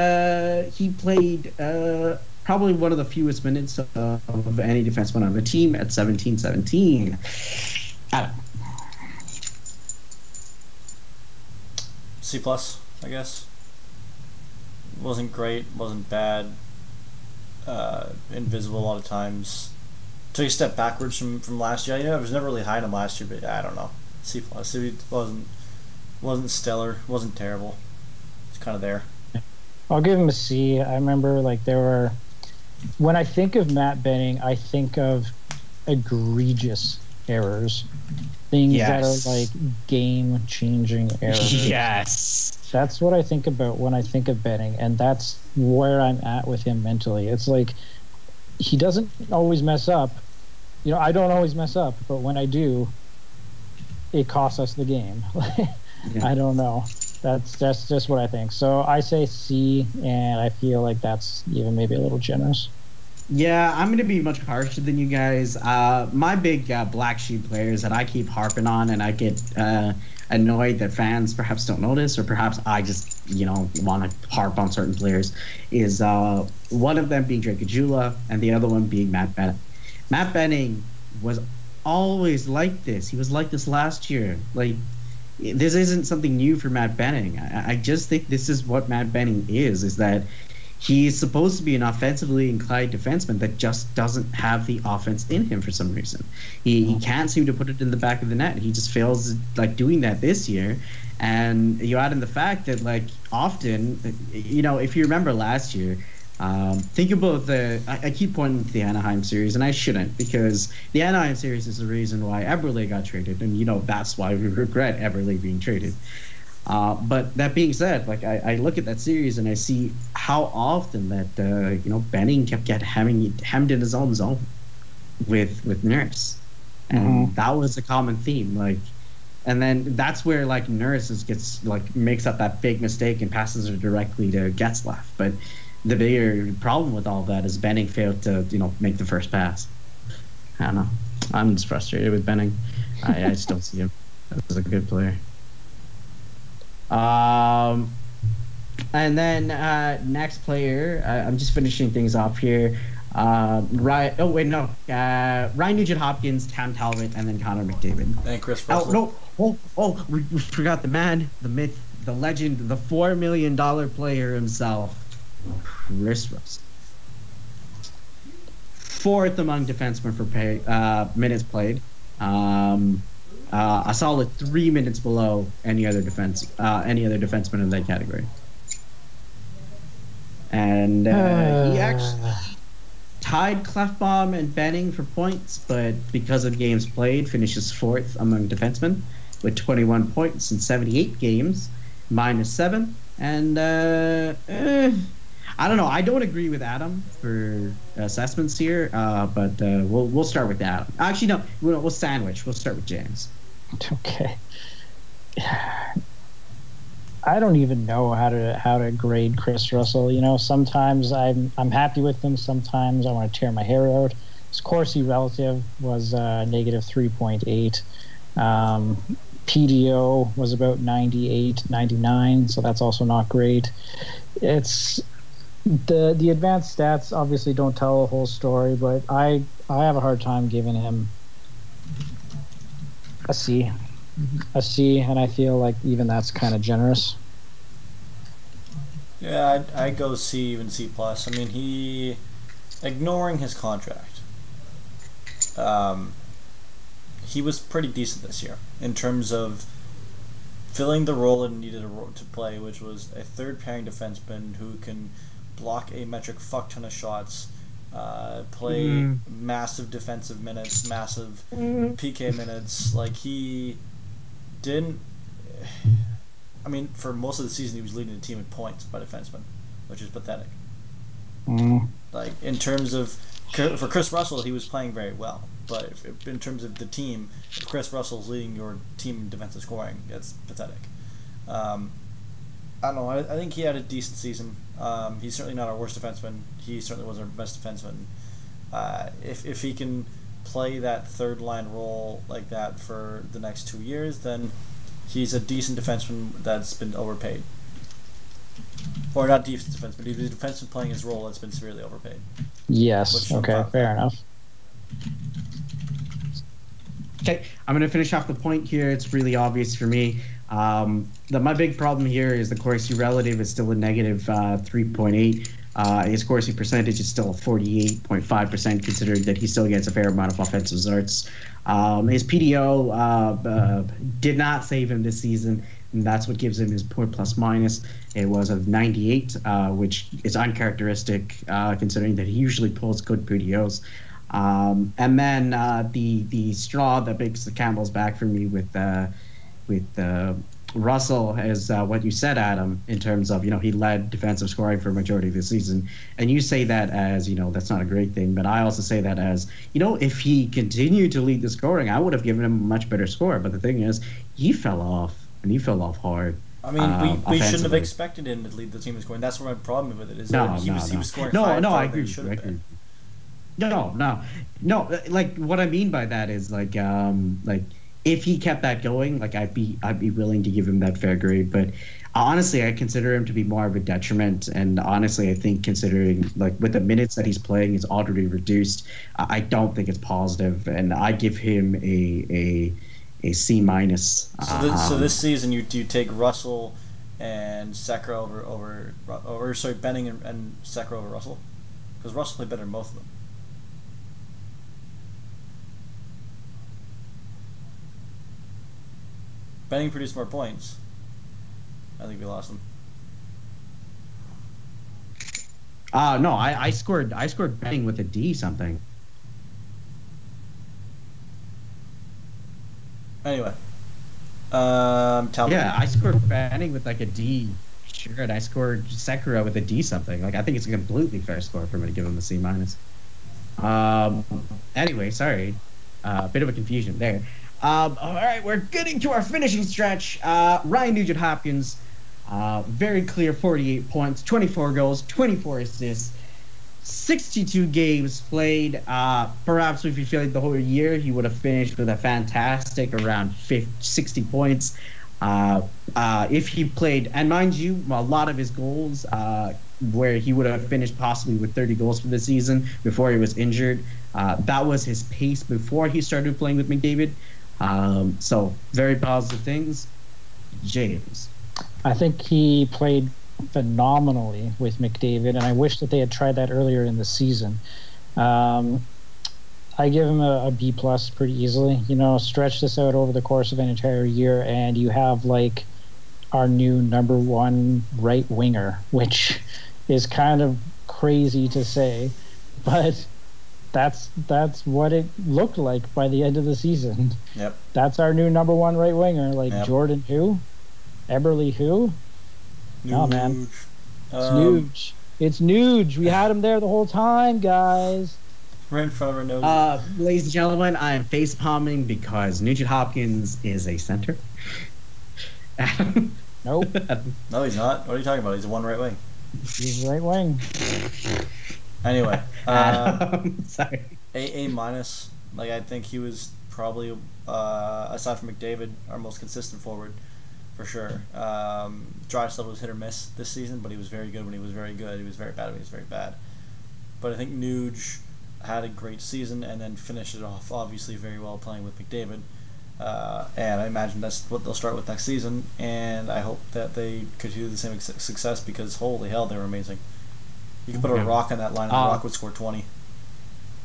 S3: he played probably one of the fewest minutes of any defenseman on the team at 17-17. Adam.
S1: C plus, I guess. Wasn't great, wasn't bad. Invisible a lot of times. Took a step backwards from last year. I was never really high on him last year, but I don't know. C plus. He wasn't stellar, wasn't terrible. It's kind of there.
S2: I'll give him a C. I remember when I think of Matt Benning, I think of egregious errors. Things that are game-changing errors.
S3: Yes.
S2: That's what I think about when I think of Benning, and that's where I'm at with him mentally. It's like he doesn't always mess up. I don't always mess up, but when I do, it costs us the game. I don't know. That's just what I think. So I say C, and I feel like that's even maybe a little generous.
S3: Yeah, I'm going to be much harsher than you guys. My big black sheep players that I keep harping on, and I get annoyed that fans perhaps don't notice, or perhaps I just, want to harp on certain players, is one of them being Drake Caggiula and the other one being Matt Benning. Matt Benning was always like this. He was like this last year. This isn't something new for Matt Benning. I just think this is what Matt Benning is that he's supposed to be an offensively inclined defenseman that just doesn't have the offense in him for some reason. He can't seem to put it in the back of the net. He just fails doing that this year. And you add in the fact that often, if you remember last year, think about I keep pointing to the Anaheim series, and I shouldn't, because the Anaheim series is the reason why Eberle got traded, and that's why we regret Eberle being traded. But that being said, I look at that series and I see how often that Benning kept hemmed in his own zone with Nurse, and that was a common theme. And then that's where Nurse makes up that big mistake and passes her directly to Getzlaf. But the bigger problem with all that is Benning failed to make the first pass. I don't know. I'm just frustrated with Benning. I just don't see him as a good player. And then next player, I'm just finishing things off here. Ryan. Oh wait, no. Ryan Nugent-Hopkins, Cam Talbot, and then Connor McDavid.
S1: And Chris Russell.
S3: Oh no! We forgot the man, the myth, the legend, the $4 million player himself, Chris Russell. Fourth among defensemen for minutes played. A solid 3 minutes below any other defenseman in that category. And he actually tied Klefbom and Benning for points, but because of games played, finishes fourth among defensemen with 21 points in 78 games, -7. And I don't know. I don't agree with Adam for assessments here, but we'll start with Adam. Actually, no, we'll sandwich. We'll start with James.
S2: Okay. I don't even know how to grade Chris Russell. You know, sometimes I'm happy with him. Sometimes I want to tear my hair out. His Corsi relative was -3.8. PDO was about 98, 99, so that's also not great. It's the advanced stats obviously don't tell the whole story, but I have a hard time giving him a C, and I feel like even that's kind of generous.
S1: Yeah, I'd go C, even C+. I mean, he, ignoring his contract, he was pretty decent this year in terms of filling the role it needed to play, which was a third pairing defenseman who can block a metric fuck ton of shots, play massive defensive minutes, massive PK minutes. Like, he didn't. I mean, for most of the season, he was leading the team in points by defenseman, which is pathetic. Like, in terms of, for Chris Russell, he was playing very well. But if in terms of the team, if Chris Russell's leading your team in defensive scoring, it's pathetic. I don't know. I think he had a decent season. He's certainly not our worst defenseman. He certainly was our best defenseman. If he can play that third line role like that for the next 2 years, then he's a decent defenseman that's been overpaid. Or not decent defenseman, he's a defenseman playing his role that's been severely overpaid.
S2: Yes. Okay. Fair enough.
S3: Okay, I'm going to finish off the point here. It's really obvious for me. My big problem here is the Corsi relative is still a -3.8. His Corsi percentage is still 48.5%, considering that he still gets a fair amount of offensive starts. His PDO did not save him this season, and that's what gives him his point plus minus. It was of 98, which is uncharacteristic, considering that he usually pulls good PDOs. And then the straw that breaks the camel's back for me with Russell is what you said, Adam, in terms of, he led defensive scoring for a majority of the season. And you say that as, that's not a great thing. But I also say that as, if he continued to lead the scoring, I would have given him a much better score. But the thing is, he fell off, and he fell off hard.
S1: I mean, we shouldn't have expected him to lead the team in scoring. That's what my problem with it is. He was scoring
S3: I agree. No. Like, what I mean by that is like if he kept that going, like I'd be willing to give him that fair grade. But honestly, I consider him to be more of a detriment. And honestly, I think considering like with the minutes that he's playing is already reduced, I don't think it's positive. And I give him a C minus.
S1: So this season, you take Russell and Sekera over Benning and Sekera over Russell, because Russell played better than both of them. Benning produced more points. I think we lost him.
S3: No, I scored Benning with a D something.
S1: Anyway, Talbot.
S3: Yeah, I scored Benning with like a D. Sure, and I scored Sekera with a D something. Like, I think it's a completely fair score for me to give him a C minus. Anyway, sorry, bit of a confusion there. All right, we're getting to our finishing stretch. Ryan Nugent-Hopkins, very clear 48 points, 24 goals, 24 assists, 62 games played. Perhaps if he played the whole year, he would have finished with a fantastic around 60 points. If he played, and mind you, a lot of his goals, where he would have finished possibly with 30 goals for the season before he was injured, that was his pace before he started playing with McDavid. So very positive things. James.
S2: I think he played phenomenally with McDavid, and I wish that they had tried that earlier in the season. I give him a B plus pretty easily. Stretch this out over the course of an entire year, and you have like our new number one right winger, which is kind of crazy to say, but that's what it looked like by the end of the season.
S1: Yep.
S2: That's our new number one right winger. Like
S1: yep.
S2: Jordan who? Eberle who? No, man. It's Nuge. It's Nuge. We had him there the whole time, guys.
S1: Right in front of our nose.
S3: Ladies and gentlemen, I am face palming because Nugent Hopkins is a center.
S2: Nope.
S1: No, he's not. What are you talking about? He's a one right wing.
S2: He's right wing.
S1: Anyway,
S3: sorry.
S1: A minus. Like, I think he was probably, aside from McDavid, our most consistent forward, for sure. Draisaitl was hit or miss this season, but he was very good when he was very good. He was very bad when he was very bad. But I think Nuge had a great season and then finished it off obviously very well playing with McDavid. And I imagine that's what they'll start with next season, and I hope that they continue the same success because holy hell, they were amazing. You could put a rock on that line and the rock would score 20.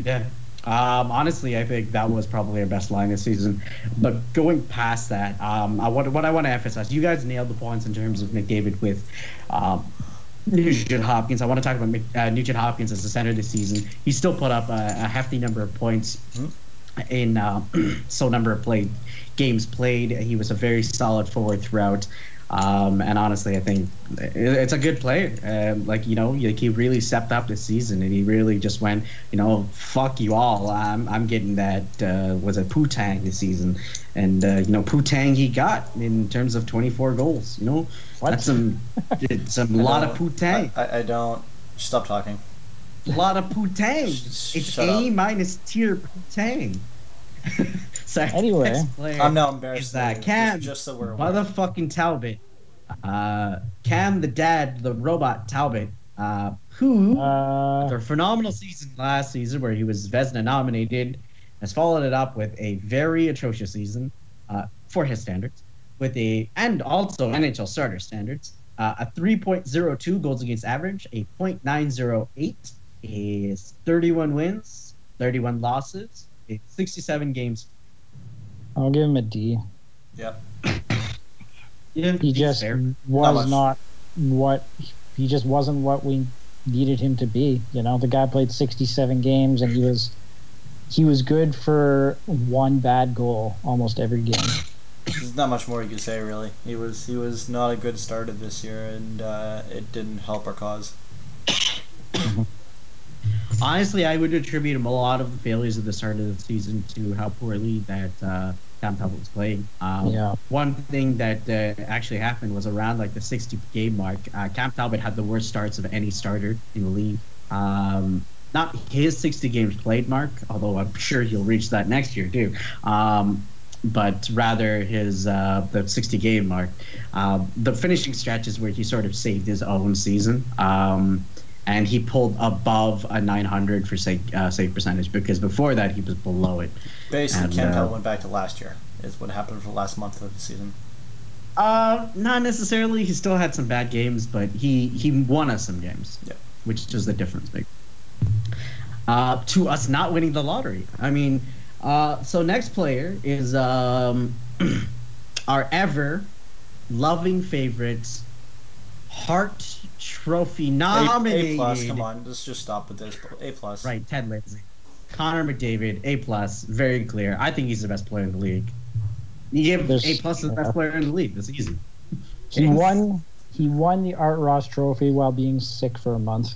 S3: Yeah. Honestly, I think that was probably our best line this season. But going past that, what I want to emphasize, you guys nailed the points in terms of McDavid with Nugent Hopkins. I want to talk about Nugent Hopkins as the center this season. He still put up a hefty number of points in number of games played. He was a very solid forward throughout. And honestly, I think it's a good player. He really stepped up this season, and he really just went, fuck you all. I'm getting that, was it Putang this season? And, Putang he got in terms of 24 goals,
S2: What?
S3: That's some lot of Putang.
S1: I don't. Stop talking.
S3: A lot of Putang. It's A minus tier Putang. So
S2: anyway,
S1: I'm now embarrassed.
S3: Cam,
S1: just so we're aware.
S3: motherfucking Talbot. Cam the dad, the robot Talbot, who after a phenomenal season last season where he was Vezina nominated, has followed it up with a very atrocious season for his standards, and also NHL starter standards. A 3.02 goals against average, a .908, is 31 wins, 31 losses, 67 games.
S2: I'll give him a D.
S1: Yep.
S3: Yeah,
S2: he just he just wasn't what we needed him to be. The guy played 67 games and he was good for one bad goal almost every game.
S1: There's not much more you could say, really. He was not a good starter this year, and it didn't help our cause.
S3: Honestly, I would attribute a lot of the failures at the start of the season to how poorly that Cam Talbot was playing. One thing that actually happened was around like the 60 game mark. Cam Talbot had the worst starts of any starter in the league. Not his 60 games played mark, although I'm sure he'll reach that next year too. But rather his the 60 game mark. The finishing stretches where he sort of saved his own season. And he pulled above a 900 for save percentage, because before that he was below it.
S1: Basically, Cam Talbot went back to last year, is what happened for the last month of the season.
S3: Not necessarily. He still had some bad games, but he won us some games, which is the difference. To us not winning the lottery. I mean, so next player is our ever loving favorites, Hart Trophy nominated.
S1: A plus, come on, let's just stop with this. A plus.
S3: Right, Ted Lindsay. Connor McDavid, A plus, very clear. I think he's the best player in the league. You give A plus to the best player in the league. That's easy.
S2: He won the Art Ross Trophy while being sick for a month.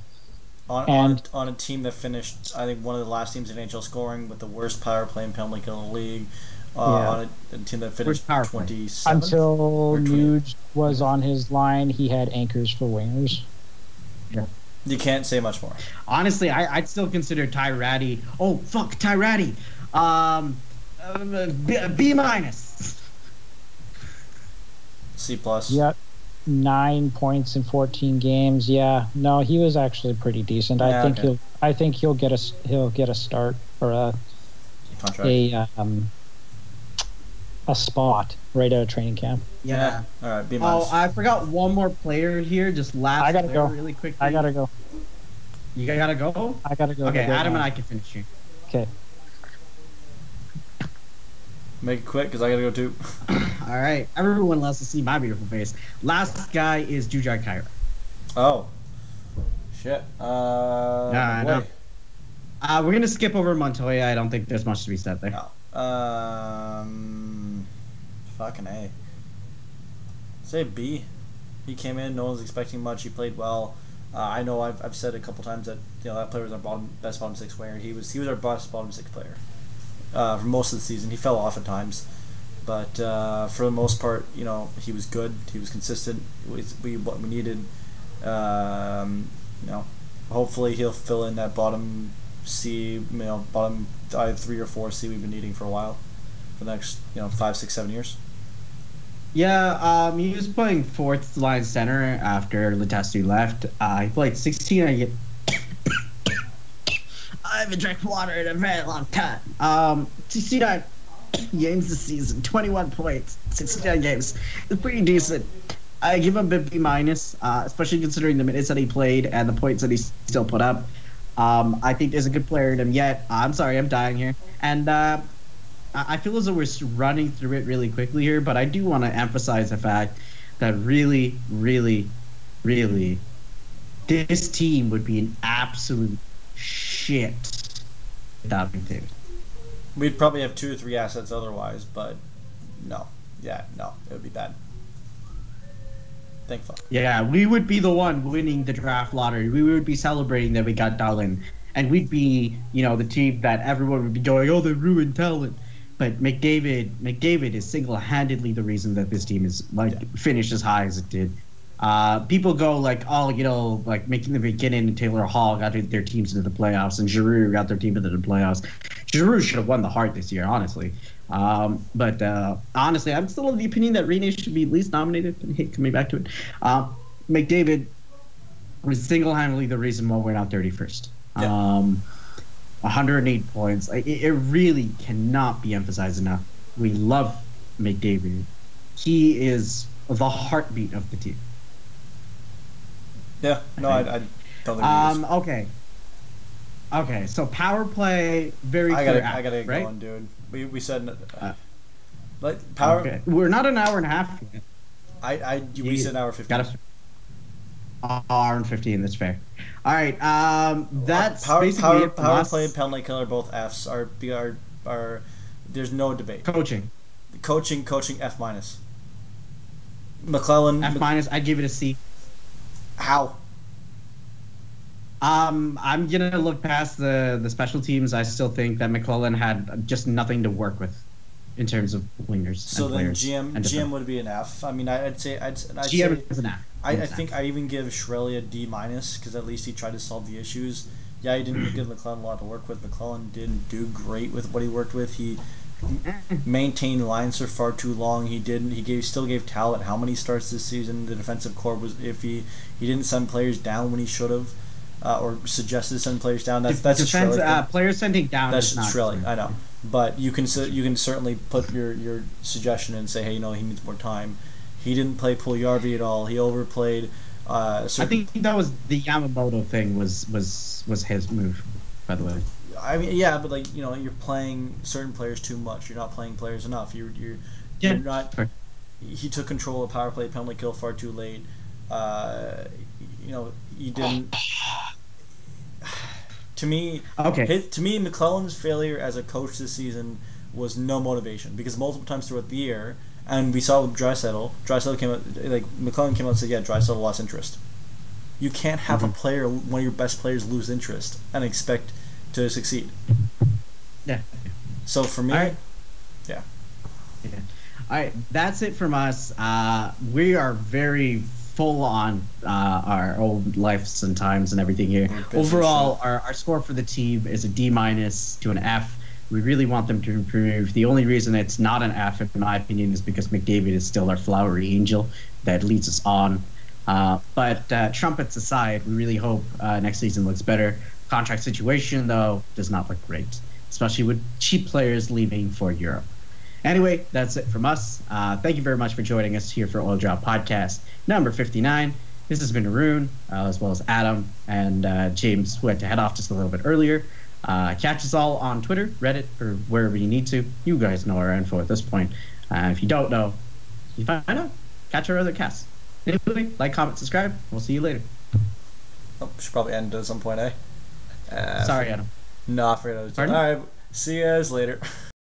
S1: On a team that finished, I think, one of the last teams in NHL scoring with the worst power play and penalty kill in the league. On a team that finished 27th.
S2: Until Nuge was on his line, he had anchors for wingers.
S3: Yeah.
S1: You can't say much more.
S3: Honestly, I'd still consider Ty Ratty. Oh, fuck, Ty Ratty. B minus.
S1: C plus.
S2: He got 9 points in 14 games. Yeah, no, he was actually pretty decent.
S1: Yeah,
S2: I think he'll get a start or
S1: Contract.
S2: a spot right out of training camp.
S3: Yeah.
S1: All right. B-.
S3: Oh, I forgot one more player here. Just last.
S2: I gotta
S3: player
S2: go
S3: really quickly.
S2: I gotta go.
S3: You gotta go.
S2: I gotta go.
S3: Okay, Adam and I can finish here.
S2: Okay.
S1: Make it quick because I gotta go too.
S3: All right. Everyone loves to see my beautiful face. Last guy is Jujhar Khaira.
S1: Oh. Shit.
S3: I know. We're gonna skip over Montoya. I don't think there's much to be said there.
S1: No. Fucking A. Say B. He came in. No one's expecting much. He played well. I know I've said a couple times that that player was our best bottom six player. He was our best bottom six player for most of the season. He fell off at times, but for the most part, he was good. He was consistent. What we needed. Hopefully he'll fill in that bottom C. Bottom 3 or 4 C we've been needing for a while, for the next 5, 6, 7 years.
S3: Yeah, he was playing fourth line center after Letestu left. He played 16. I haven't drank water in a very long time. 69 games this season, 21 points, 69 games. It's pretty decent. I give him a B minus, especially considering the minutes that he played and the points that he still put up. I think there's a good player in him yet. I'm sorry, I'm dying here. And I feel as though we're running through it really quickly here, but I do want to emphasize the fact that really, really, really, this team would be an absolute shit without McDavid.
S1: We'd probably have 2 or 3 assets otherwise, but no. Yeah, no, it would be bad. Thank fuck.
S3: Yeah, we would be the one winning the draft lottery. We would be celebrating that we got Dallin. And we'd be, the team that everyone would be going, oh, they ruined talent. But McDavid is single-handedly the reason that this team is finished as high as it did. People go making the McKinnon and Taylor Hall got their teams into the playoffs, and Giroux got their team into the playoffs. Giroux should have won the Hart this year, honestly. But honestly, I'm still of the opinion that Rene should be at least nominated. I hate coming back to it. McDavid was single-handedly the reason why we're not 31st. Yeah. 108 points. It really cannot be emphasized enough. We love McDavid. He is the heartbeat of the team.
S1: Yeah, no, I don't think
S3: Okay, so power play, very clear.
S1: I gotta get
S3: right?
S1: going, dude. We said power.
S3: Okay. We're not an hour and a half yet.
S1: We said an hour 15.
S3: Hour and 15. That's fair. All right. That's
S1: power
S3: basically
S1: power play and penalty killer, both Fs are. There's no debate.
S3: Coaching
S1: F minus. McClellan
S3: F minus. I'd give it a C.
S1: How?
S3: I'm gonna look past the special teams. I still think that McClellan had just nothing to work with in terms of wingers.
S1: So
S3: and
S1: then
S3: players
S1: GM would be an F. I mean, I'd say
S3: GM is an F.
S1: I think I even give Shirley a D minus because at least he tried to solve the issues. Yeah, he didn't give McClellan a lot to work with. McClellan didn't do great with what he worked with. He maintained lines for far too long. He still gave Talbot how many starts this season. The defensive core was iffy. He didn't send players down when he should have, or suggested send players down. That's
S3: defense. Players sending down.
S1: That's
S3: not
S1: Shirley. I know, but you can certainly put your suggestion and say, hey, he needs more time. He didn't play Puljujarvi at all. He overplayed.
S3: I think that was the Yamamoto thing. Was his move, by the way.
S1: I mean, yeah, but you're playing certain players too much. You're not playing players enough. You're not. Sure. He took control of power play, penalty kill far too late. He didn't. To me, McClellan's failure as a coach this season was no motivation because multiple times throughout the year. And we saw with Draisaitl came out, McClellan came out and said, yeah, Draisaitl lost interest. You can't have a player, one of your best players, lose interest and expect to succeed.
S3: Yeah.
S1: So for me, yeah.
S3: All right, that's it from us. We are very full on our old lives and times and everything here. Overall, our score for the team is a D minus to an F. We really want them to improve. The only reason it's not an F, in my opinion, is because McDavid is still our flowery angel that leads us on. But trumpets aside, we really hope next season looks better. Contract situation, though, does not look great, especially with cheap players leaving for Europe. Anyway, that's it from us. Thank you very much for joining us here for Oil Drop Podcast number 59. This has been Arun, as well as Adam and James, who had to head off just a little bit earlier. Catch us all on Twitter, Reddit, or wherever you need to. You guys know our info at this point. If you don't know, you find out. Catch our other casts. Anyway, like, comment, subscribe. We'll see you later.
S1: Oh, should probably end at some point, eh?
S3: Sorry, Adam.
S1: No, I forgot.
S3: Pardon?
S1: All right, see you guys later.